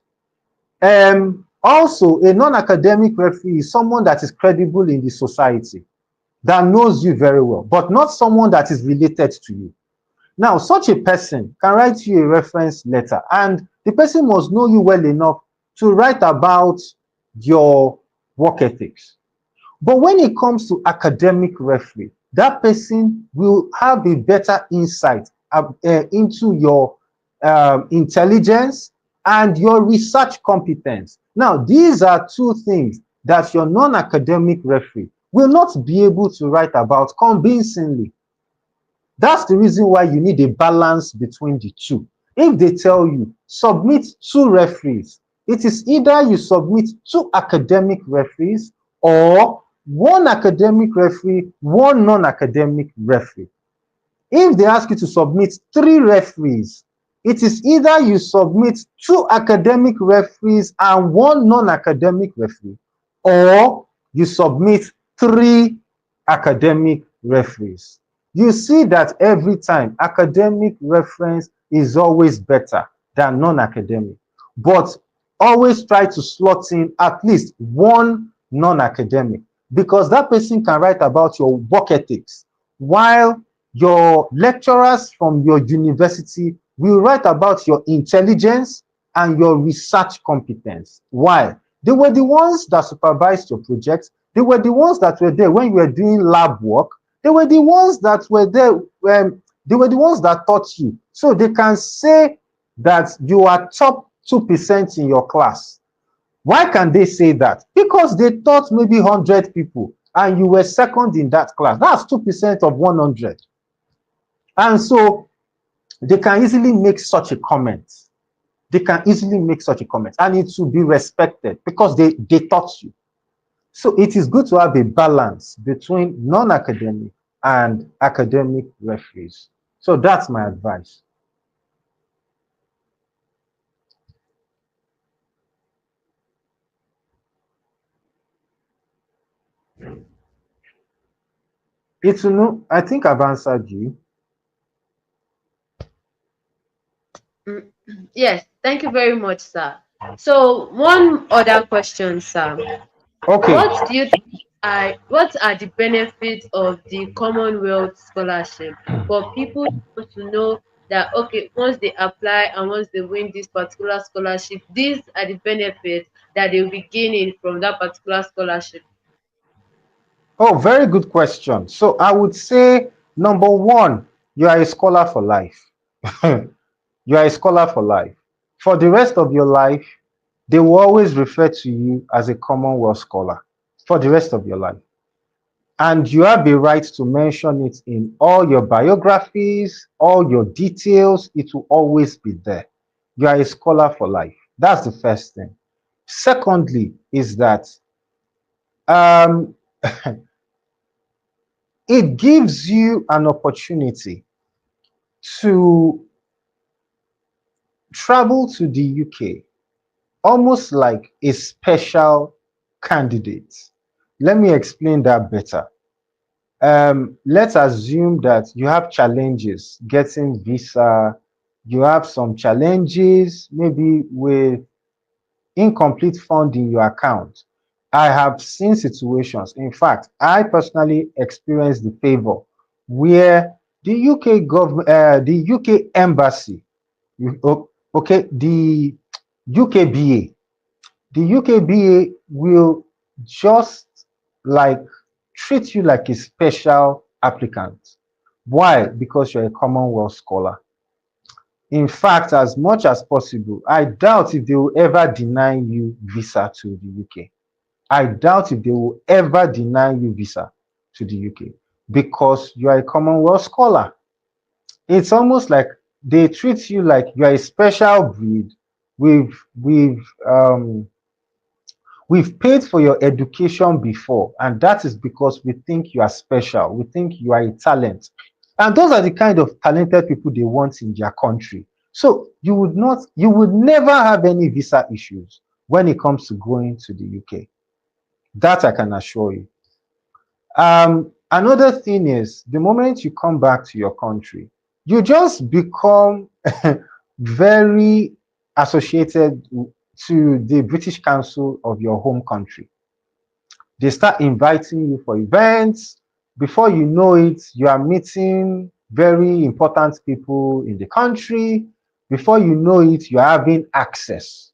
Also, a non-academic referee is someone that is credible in the society, that knows you very well, but not someone that is related to you. Now, such a person can write you a reference letter, and the person must know you well enough to write about your work ethics. But when it comes to academic referee, that person will have a better insight into your intelligence and your research competence. Now, these are two things that your non-academic referee will not be able to write about convincingly. That's the reason why you need a balance between the two. If they tell you submit two referees, it is either you submit two academic referees or one academic referee, one non-academic referee. If they ask you to submit three referees, it is either you submit two academic referees and one non-academic referee, or you submit three academic referees. You see that every time academic reference is always better than non-academic, but always try to slot in at least one non-academic, because that person can write about your work ethics, while your lecturers from your university will write about your intelligence and your research competence. Why? They were the ones that supervised your projects. They were the ones that were there when you were doing lab work. They were the ones that were there when they were the ones that taught you. So they can say that you are top 2% in your class. Why can they say that? Because they taught maybe 100 people and you were second in that class. That's 2% of 100. And so they can easily make such a comment. They can easily make such a comment, and it will be respected because they taught you. So it is good to have a balance between non-academic and academic referees. So that's my advice. It's no, I think I've answered you. Mm, yes, thank you very much, sir. So one other question, sir. Okay. What do you think what are the benefits of the Commonwealth scholarship for people to know that, okay, once they apply and once they win this particular scholarship, these are the benefits that they will be gaining from that particular scholarship? Oh, very good question. So I would say number one, you are a scholar for life. You are a scholar for life. For the rest of your life, they will always refer to you as a Commonwealth scholar for the rest of your life. And you have the right to mention it in all your biographies, all your details. It will always be there. You are a scholar for life. That's the first thing. Secondly, is that um, it gives you an opportunity to travel to the UK almost like a special candidate. Let me explain that better. Let's assume that you have challenges getting visa, you have some challenges maybe with incomplete fund in your account. I have seen situations, in fact, I personally experienced the favor where the UK government, the UK embassy, okay, the UKBA, the UKBA will just like treat you like a special applicant. Why? Because you're a Commonwealth scholar. In fact, as much as possible, I doubt if they will ever deny you visa to the UK. I doubt if they will ever deny you visa to the UK because you are a Commonwealth scholar. It's almost like they treat you like you are a special breed. We've we've um, we've paid for your education before, and that is because we think you are special. We think you are a talent. And those are the kind of talented people they want in their country. So you would never have any visa issues when it comes to going to the UK. That I can assure you. Another thing is the moment you come back to your country, you just become very associated to the British Council of your home country. They start inviting you for events. Before you know it, you are meeting very important people in the country. Before you know it, you're having access.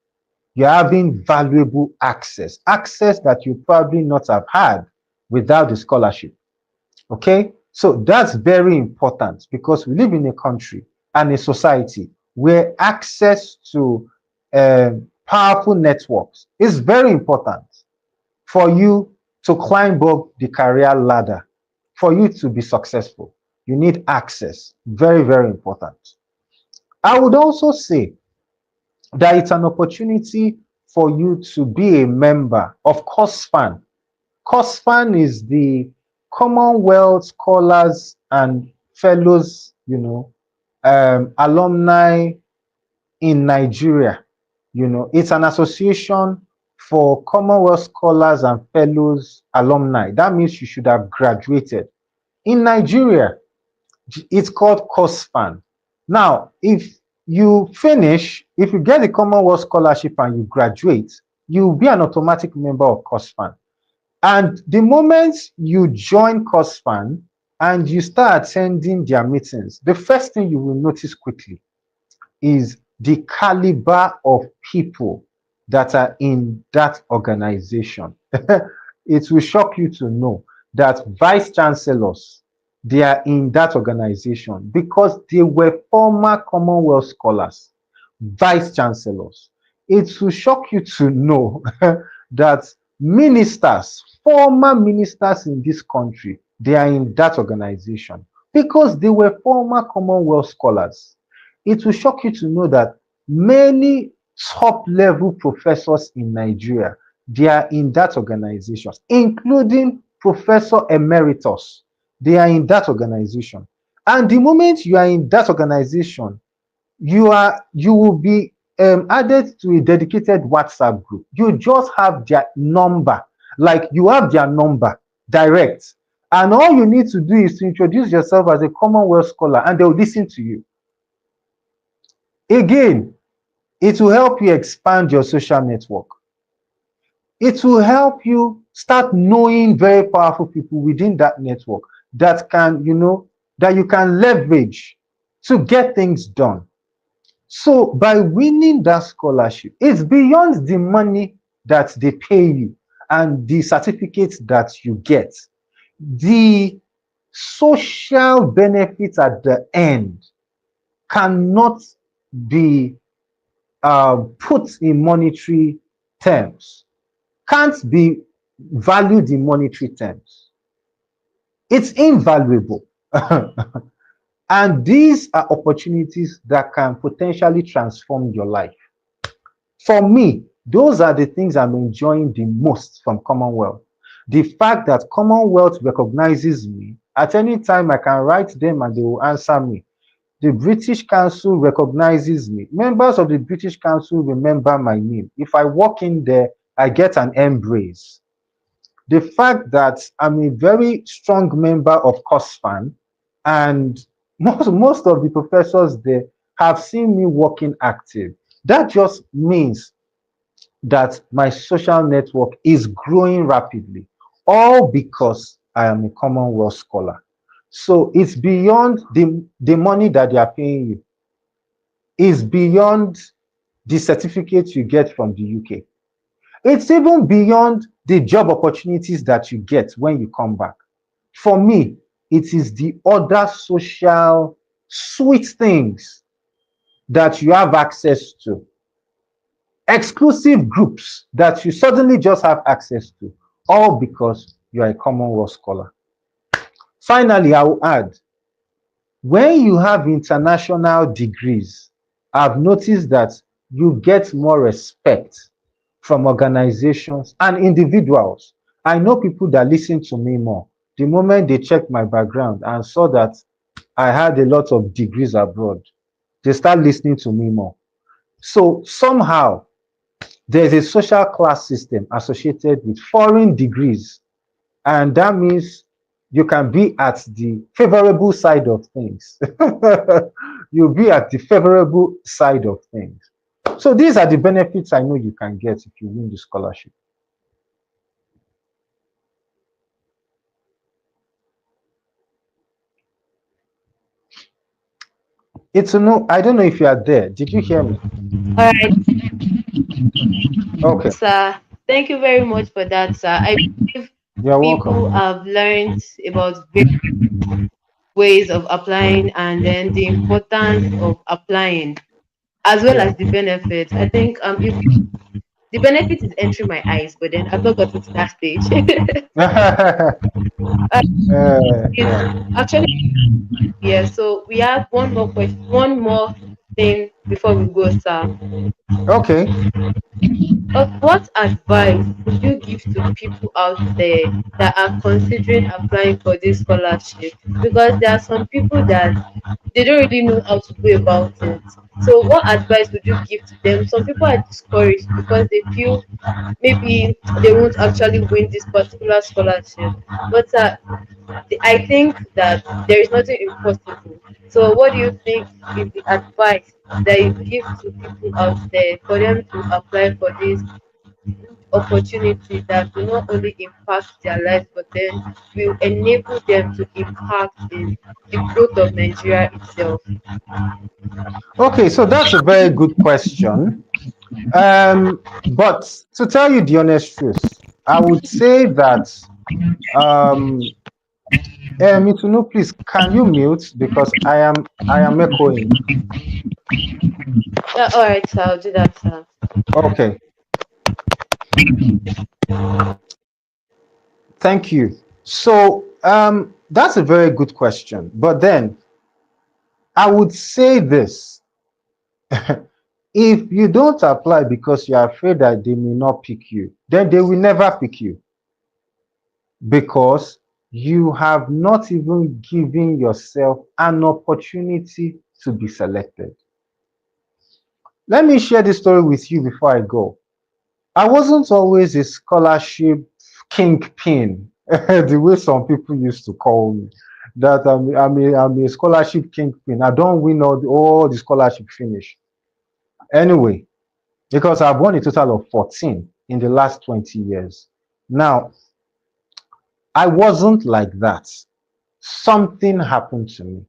You're having valuable access, access that you probably not have had without the scholarship. Okay, so that's very important because we live in a country and a society where access to powerful networks is very important for you to climb up the career ladder, for you to be successful. You need access. Very, very important. I would also say that it's an opportunity for you to be a member of COSFAN. COSFAN is the Commonwealth Scholars and Fellows, alumni in Nigeria. It's an association for Commonwealth Scholars and Fellows alumni. That means you should have graduated. In Nigeria, it's called COSFAN. Now, if you finish, if you get the Commonwealth Scholarship and you graduate, you'll be an automatic member of COSFAN. And the moment you join COSFAN and you start attending their meetings, the first thing you will notice quickly is the caliber of people that are in that organization. It will shock you to know that vice chancellors, they are in that organization because they were former Commonwealth scholars, vice chancellors. It will shock you to know that ministers, former ministers in this country, they are in that organization because they were former Commonwealth scholars. It will shock you to know that many top level professors in Nigeria, they are in that organization, including Professor Emeritus. They are in that organization. And the moment you are in that organization, you will be added to a dedicated WhatsApp group. You just have their number, like you have their number direct. And all you need to do is to introduce yourself as a Commonwealth scholar and they'll listen to you. Again, it will help you expand your social network. It will help you start knowing very powerful people within that network that can, that you can leverage to get things done. So by winning that scholarship, it's beyond the money that they pay you and the certificates that you get. The social benefits at the end cannot be put in monetary terms, can't be valued in monetary terms. It's invaluable. And these are opportunities that can potentially transform your life. For me, those are the things I'm enjoying the most from Commonwealth. The fact that Commonwealth recognizes me, at any time I can write them and they will answer me. The British Council recognizes me. Members of the British Council remember my name. If I walk in there, I get an embrace. The fact that I'm a very strong member of COSFAN, and most of the professors there have seen me working active. That just means that my social network is growing rapidly, all because I am a Commonwealth scholar. So it's beyond the money that they are paying you, it's beyond the certificate you get from the UK. It's even beyond the job opportunities that you get when you come back. For me, it is the other social sweet things that you have access to, exclusive groups that you suddenly just have access to, all because you are a Commonwealth scholar. Finally, I will add, when you have international degrees, I've noticed that you get more respect from organizations and individuals. I know people that listen to me more. The moment they checked my background and saw that I had a lot of degrees abroad, they start listening to me more. So somehow there's a social class system associated with foreign degrees, and that means you can be at the favorable side of things. You'll be at the favorable side of things. So these are the benefits I know you can get if you win the scholarship. It's a no. I don't know if you are there. Did you hear me? All right, Okay, sir. Thank you very much for that, sir. I believe you're people welcome. have learned about various ways of applying and then the importance of applying as well Yeah. as the benefits. I think if the benefit is entering my eyes, but then I've not gotten to that stage. uh, Yeah. it's actually yeah. So we have one more question, one more thing before we go, sir. Okay. What advice would you give to people out there that are considering applying for this scholarship? Because there are some people that they don't really know how to go about it. So, what advice would you give to them? Some people are discouraged because they feel maybe they won't actually win this particular scholarship. But I think that there is nothing impossible. So, what do you think is the advice that you give to people out there for them to apply for this opportunity that will not only impact their lives but then will enable them to impact in the growth of Nigeria itself? Okay, so that's a very good question. But to tell you the honest truth, I would say that Mitunu, please, can you mute because I am echoing. All right, so I'll do that, sir. Okay, thank you. So that's a very good question. But then I would say this: if you don't apply because you are afraid that they may not pick you, then they will never pick you because you have not even given yourself an opportunity to be selected. Let me share this story with you before I go. I wasn't always a scholarship kingpin, the way some people used to call me. That I'm a scholarship kingpin. I don't win all the scholarship finish. Anyway, because I've won a total of 14 in the last 20 years. Now, I wasn't like that. Something happened to me.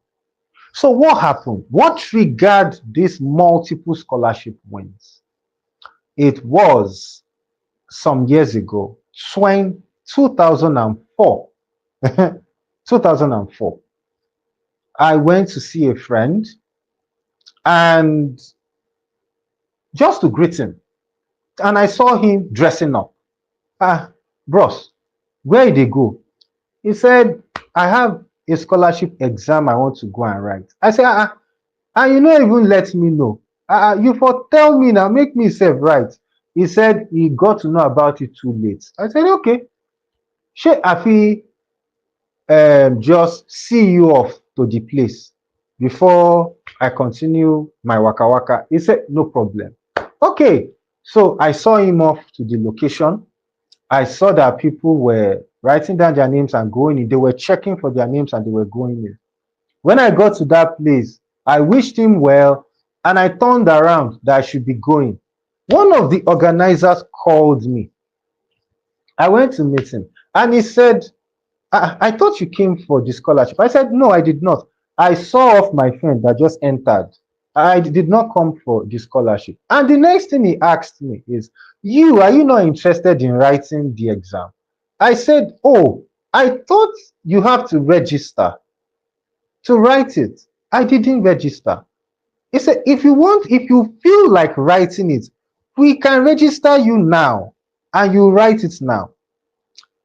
So what happened? What triggered these multiple scholarship wins? It was some years ago, 2004. 2004. I went to see a friend and just to greet him. And I saw him dressing up. Ah, bros, where did they go? He said, I have a scholarship exam I want to go and write. I said, and you don't even let me know. You for tell me now, make me self right. He said he got to know about it too late. I said, okay. Shey I fit just see you off to the place before I continue my waka waka. He said, no problem. Okay. So I saw him off to the location. I saw that people were writing down their names and going in. They were checking for their names and they were going in. When I got to that place, I wished him well and I turned around that I should be going. One of the organizers called me. I went to meet him and he said, I thought you came for the scholarship. I said, no, I did not. I saw off my friend that just entered. I did not come for the scholarship. And the next thing he asked me is, are you not interested in writing the exam? I said, oh, I thought you have to register to write it. I didn't register. He said, if you feel like writing it, we can register you now and you write it now.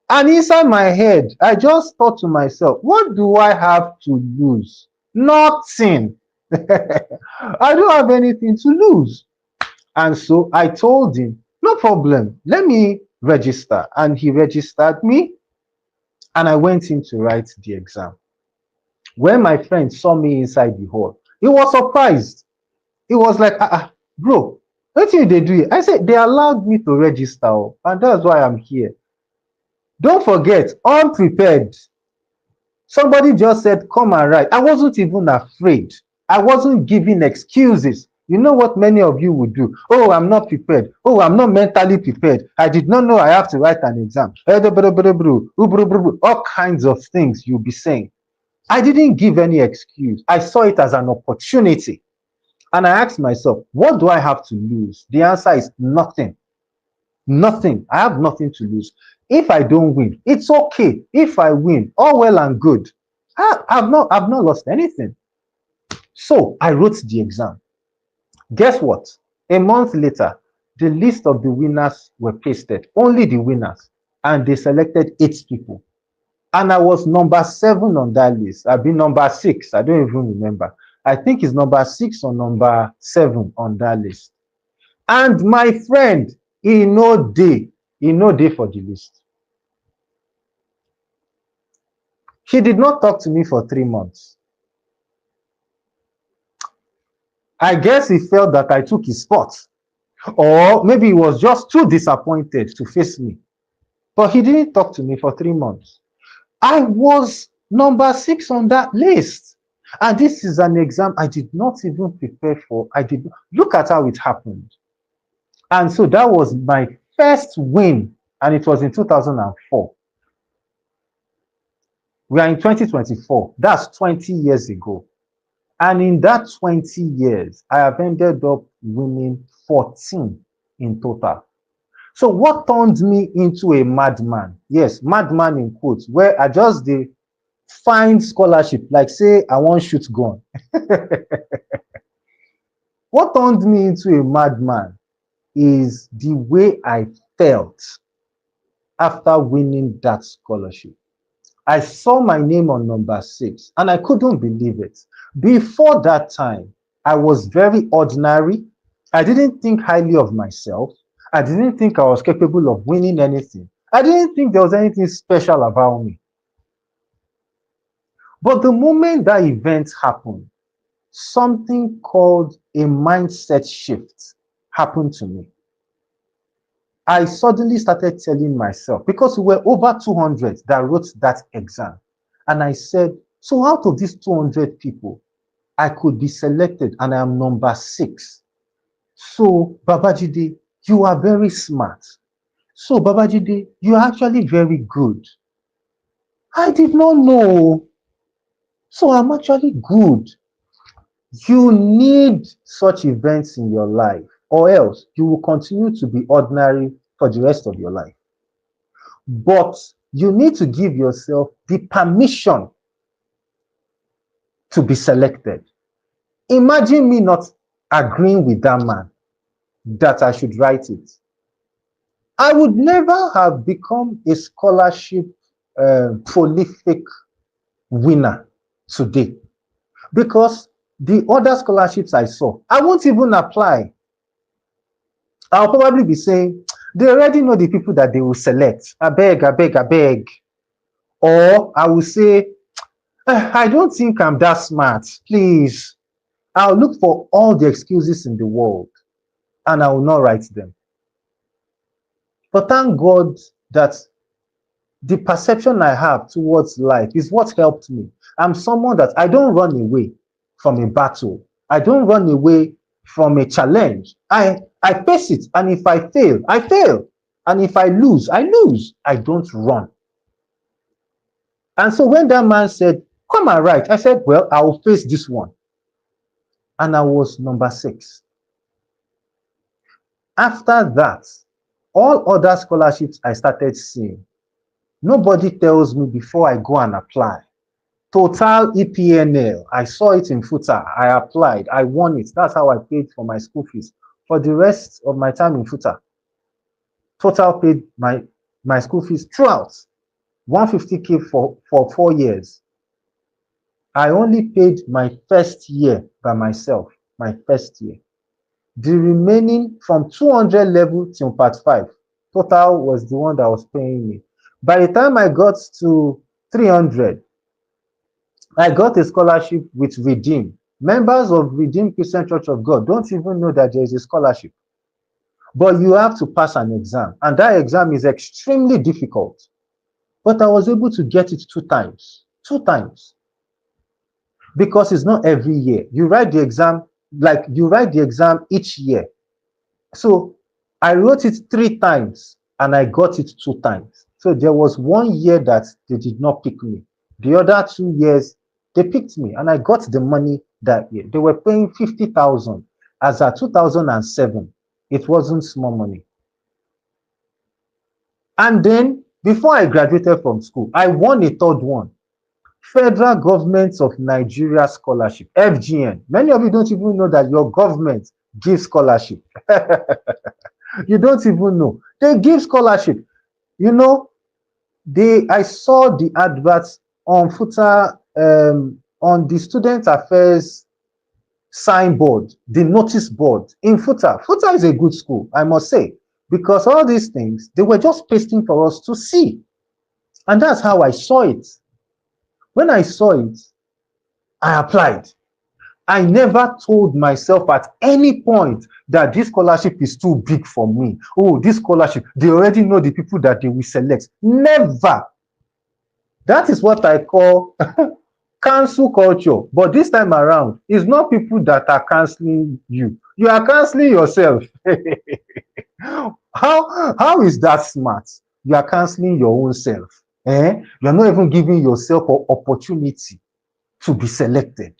And inside my head, I just thought to myself, what do I have to lose? Nothing. I don't have anything to lose. And so I told him, no problem, let me register. And he registered me, and I went in to write the exam. When my friend saw me inside the hall, he was surprised. He was like, bro, what did they do here? I said, they allowed me to register, and that's why I'm here. Don't forget, unprepared. Somebody just said, come and write. I wasn't even afraid. I wasn't giving excuses. You know what many of you would do? Oh, I'm not prepared. Oh, I'm not mentally prepared. I did not know I have to write an exam. All kinds of things you'll be saying. I didn't give any excuse. I saw it as an opportunity. And I asked myself, what do I have to lose? The answer is nothing. Nothing. I have nothing to lose. If I don't win, it's okay. If I win, all well and good. I've not lost anything. So I wrote the exam. Guess what? A month later, the list of the winners were pasted. Only the winners. And they selected 8 people. And I was number 7 on that list. I've been number 6. I don't even remember. I think it's number 6 or number 7 on that list. And my friend, he no day for the list. He did not talk to me for 3 months. I guess he felt that I took his spot, or maybe he was just too disappointed to face me. But he didn't talk to me for 3 months. I was number 6 on that list. And this is an exam I did not even prepare for. I did not. Look at how it happened. And so that was my first win, and it was in 2004. We are in 2024. That's 20 years ago. And in that 20 years, I have ended up winning 14 in total. So what turned me into a madman? Yes, madman in quotes, where I just did find scholarship, like say I want shoot gun. What turned me into a madman is the way I felt after winning that scholarship. I saw my name on number 6 and I couldn't believe it. Before that time, I was very ordinary. I didn't think highly of myself. I didn't think I was capable of winning anything. I didn't think there was anything special about me. But the moment that event happened, something called a mindset shift happened to me. I suddenly started telling myself, because we were over 200 that wrote that exam, and I said, so out of these 200 people, I could be selected and I am number 6. So, Babajide, you are very smart. So, Babajide, you are actually very good. I did not know. So, I'm actually good. You need such events in your life, or else you will continue to be ordinary for the rest of your life. But you need to give yourself the permission to be selected. Imagine me not agreeing with that man that I should write it. I would never have become a scholarship prolific winner today, because the other scholarships I saw, I won't even apply. I'll probably be saying, they already know the people that they will select. I beg, I beg, I beg. Or I will say, I don't think I'm that smart. Please, I'll look for all the excuses in the world and I will not write them. But thank God that the perception I have towards life is what helped me. I'm someone that I don't run away from a battle. I don't run away from a challenge. I face it. And if I fail, I fail. And if I lose, I lose. I don't run. And so when that man said, come and write, I said, well, I will face this one. And I was number 6. After that, all other scholarships I started seeing, nobody tells me before I go and apply. Total EPNL, I saw it in FUTA. I applied, I won it. That's how I paid for my school fees. For the rest of my time in FUTA, Total paid my school fees throughout. 150K for 4 years. I only paid my first year by myself, my first year. The remaining from 200 level till part 5, Total was the one that was paying me. By the time I got to 300, I got a scholarship with Redeem. Members of Redeem Christian Church of God don't even know that there is a scholarship. But you have to pass an exam, and that exam is extremely difficult. But I was able to get it 2 times. 2 times. Because it's not every year. You write the exam, like you write the exam each year. So I wrote it 3 times and I got it 2 times. So there was 1 year that they did not pick me. The other 2 years, they picked me and I got the money that year. They were paying 50,000 as at 2007. It wasn't small money. And then before I graduated from school, I won a third one. Federal Government of Nigeria Scholarship, FGN. Many of you don't even know that your government gives scholarship. You don't even know. They give scholarship. You know, I saw the adverts on FUTA, on the Student Affairs signboard, the notice board in FUTA. FUTA is a good school, I must say, because all these things, they were just pasting for us to see. And that's how I saw it. When I saw it, I applied. I never told myself at any point that this scholarship is too big for me. Oh, this scholarship, they already know the people that they will select. Never. That is what I call cancel culture. But this time around, it's not people that are canceling you. You are canceling yourself. How is that smart? You are canceling your own self. You are not even giving yourself an opportunity to be selected.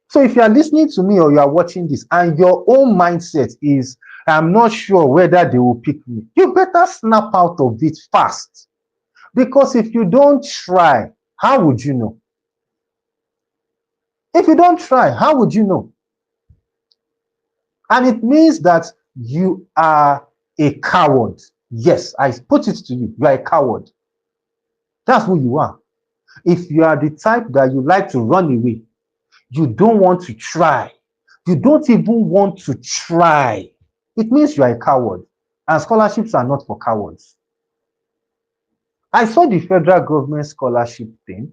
So if you are listening to me or you are watching this and your own mindset is, I'm not sure whether they will pick me, you better snap out of it fast. Because if you don't try, how would you know? If you don't try, how would you know? And it means that you are a coward. Yes, I put it to you. You are a coward. That's who you are. If you are the type that you like to run away, you don't want to try. You don't even want to try. It means you are a coward. And scholarships are not for cowards. I saw the federal government scholarship thing,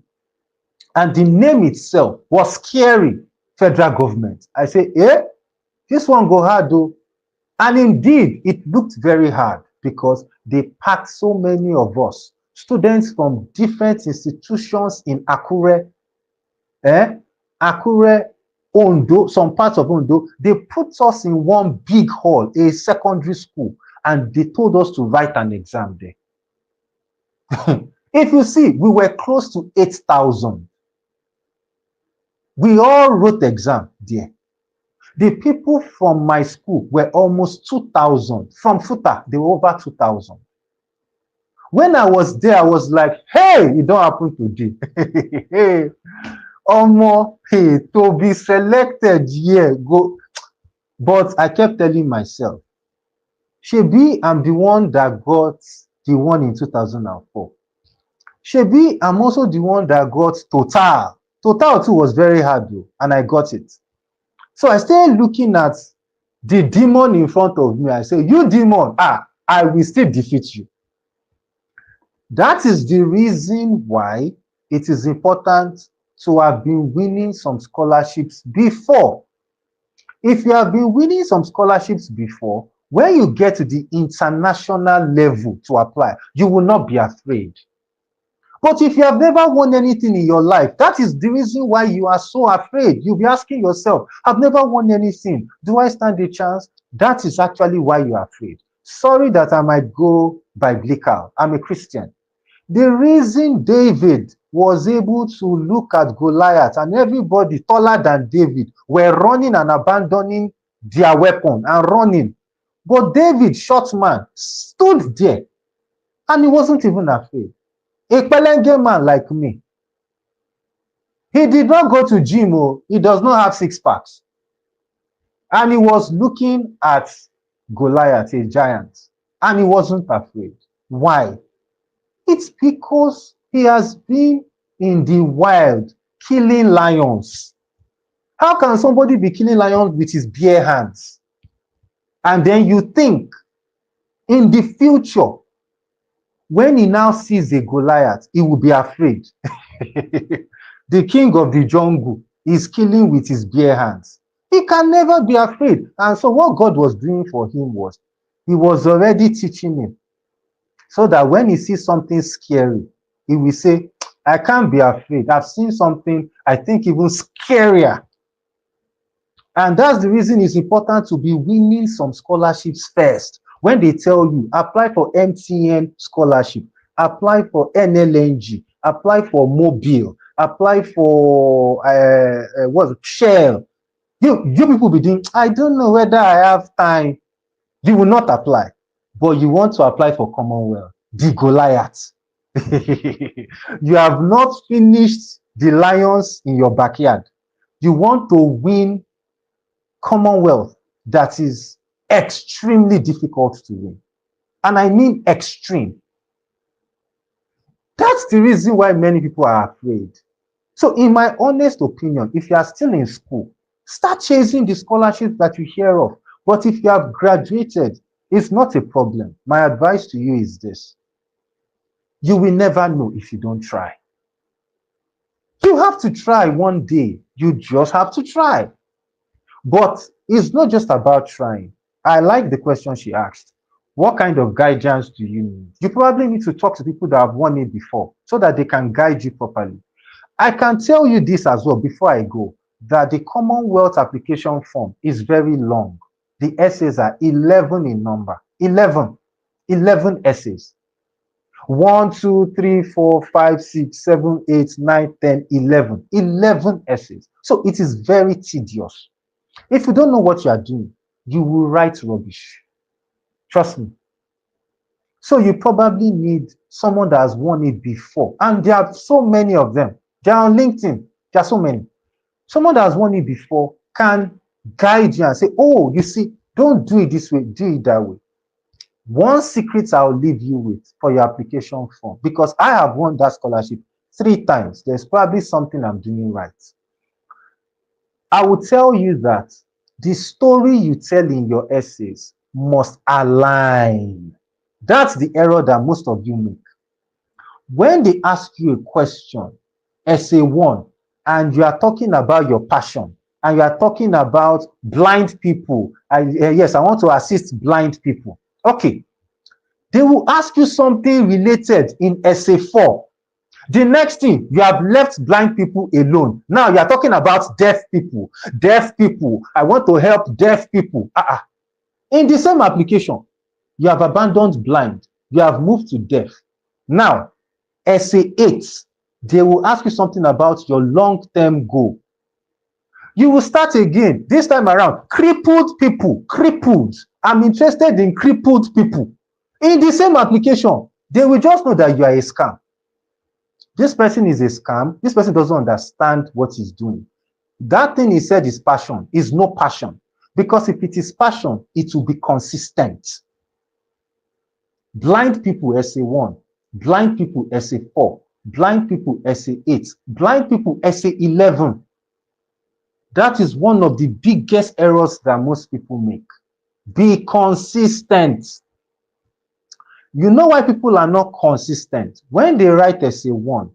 and the name itself was scary. Federal government. I say, this one go hard though. And indeed, it looked very hard because they packed so many of us, students from different institutions in Akure, Akure, Ondo, some parts of Ondo. They put us in one big hall, a secondary school, and they told us to write an exam there. If you see, we were close to 8,000. We all wrote the exam there. The people from my school were almost 2,000. From FUTA, they were over 2,000. When I was there, I was like, hey, it don't happen today. Hey, hey, to be selected, yeah, go. But I kept telling myself, Shebi, I'm the one that got the one in 2004. Shebi, I'm also the one that got Total. Total too was very hard though, and I got it. So I started looking at the demon in front of me. I say, you demon, I will still defeat you. That is the reason why it is important to have been winning some scholarships before If you have been winning some scholarships before, when you get to the international level to apply, you will not be afraid. But if you have never won anything in your life, that is the reason why you are so afraid. You'll be asking yourself, I've never won anything. Do I stand a chance? That is actually why you're afraid. Sorry that I might go biblical. I'm a Christian. The reason David was able to look at Goliath and everybody taller than David were running and abandoning their weapon and running. But David, short man, stood there and he wasn't even afraid. A pelenge man like me, he did not go to gym. Oh, he does not have six packs. And he was looking at Goliath, a giant, and he wasn't afraid. Why? It's because he has been in the wild killing lions. How can somebody be killing lions with his bare hands? And then you think in the future, when he now sees a Goliath, he will be afraid. The king of the jungle is killing with his bare hands. He can never be afraid. And so what God was doing for him was, he was already teaching him so that when he sees something scary, he will say, I can't be afraid. I've seen something, I think, even scarier. And that's the reason it's important to be winning some scholarships first. When they tell you, apply for MTN scholarship, apply for NLNG, apply for Mobile, apply for what's Shell. You people be doing, I don't know whether I have time. You will not apply, but you want to apply for Commonwealth, the Goliath. You have not finished the lions in your backyard. You want to win Commonwealth that is extremely difficult to win. And I mean extreme. That's the reason why many people are afraid. So in my honest opinion, if you are still in school, start chasing the scholarships that you hear of. But if you have graduated, it's not a problem. My advice to you is this. You will never know if you don't try. You have to try one day. You just have to try. But it's not just about trying. I like the question she asked. What kind of guidance do you need? You probably need to talk to people that have won it before so that they can guide you properly. I can tell you this as well before I go, that the Commonwealth application form is very long. The essays are 11 in number. 11 essays. 1, 2, 3, 4, 5, 6, 7, 8, 9, 10, 11. 11 essays. So it is very tedious. If you don't know what you are doing, you will write rubbish. Trust me. So you probably need someone that has won it before. And there are so many of them. They are on LinkedIn. There are so many. Someone that has won it before can guide you and say, oh, you see, don't do it this way, do it that way. One secret I'll leave you with for your application form, because I have won that scholarship 3 times. There's probably something I'm doing right. I will tell you that the story you tell in your essays must align. That's the error that most of you make. When they ask you a question, essay 1, and you are talking about your passion, and you are talking about blind people, yes, I want to assist blind people. Okay, they will ask you something related in essay 4. The next thing, you have left blind people alone. Now you are talking about deaf people. Deaf people, I want to help deaf people. In the same application, you have abandoned blind. You have moved to deaf. Now, essay 8, they will ask you something about your long-term goal. You will start again. This time around, crippled people. Crippled. I'm interested in crippled people. In the same application, they will just know that you are a scam. This person is a scam. This person doesn't understand what he's doing. That thing he said is passion, is no passion. Because if it is passion, it will be consistent. Blind people, essay 1. Blind people, essay 4. Blind people, essay 8. Blind people, essay 11. That is one of the biggest errors that most people make. Be consistent. You know why people are not consistent? When they write essay 1,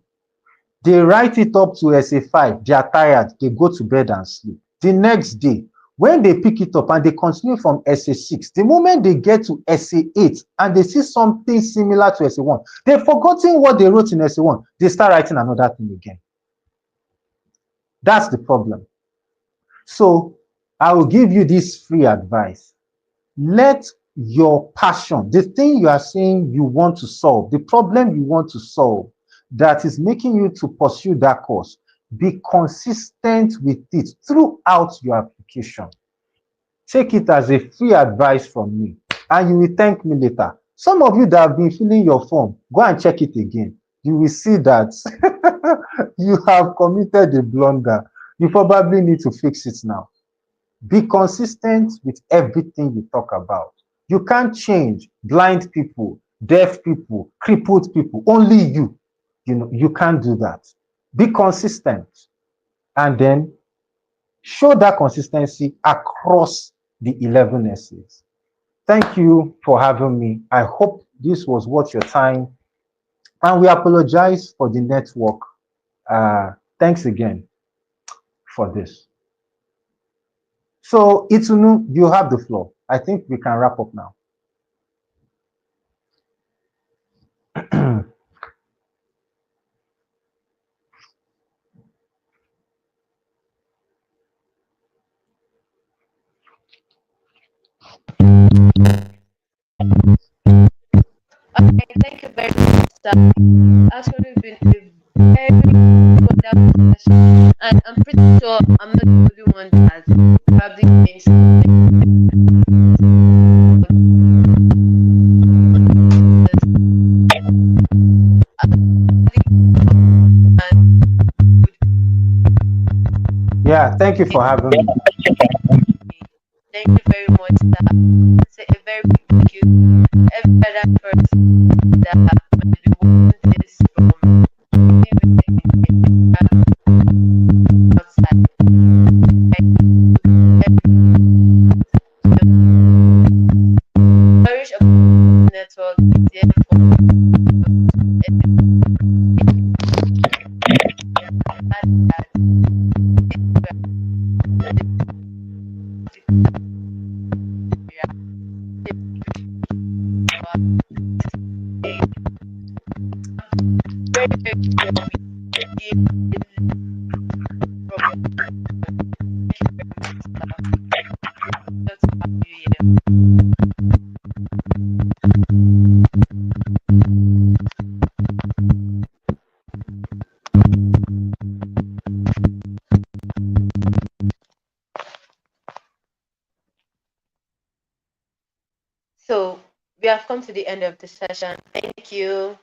they write it up to essay 5. They are tired. They go to bed and sleep. The next day, When they pick it up and they continue from SA6, the moment they get to SA8 and they see something similar to SA1, they've forgotten what they wrote in SA1. They start writing another thing again. That's the problem. So I will give you this free advice. Let your passion, the thing you are saying you want to solve, the problem you want to solve that is making you to pursue that course, be consistent with it throughout your application. Take it as a free advice from me, and you will thank me later. Some of you that have been filling your form, go and check it again. You will see that you have committed a blunder. You probably need to fix it now. Be consistent with everything you talk about. You can't change blind people, deaf people, crippled people, only you. You know, you can't do that. Be consistent and then show that consistency across the 11 essays. Thank you for having me. I hope this was worth your time. And we apologize for the network. Thanks again for this. So, Itunu, you have the floor. I think we can wrap up now. Okay, thank you very much, sir. Actually been a very wonderful session, and I'm pretty sure I'm not the only one that has probably gained Yeah, thank you for having me. Thank you very much, sir. Say a very big thank you to every other person that might be watching this from even outside. Parish of network is there for So we have come to the end of the session. Thank you.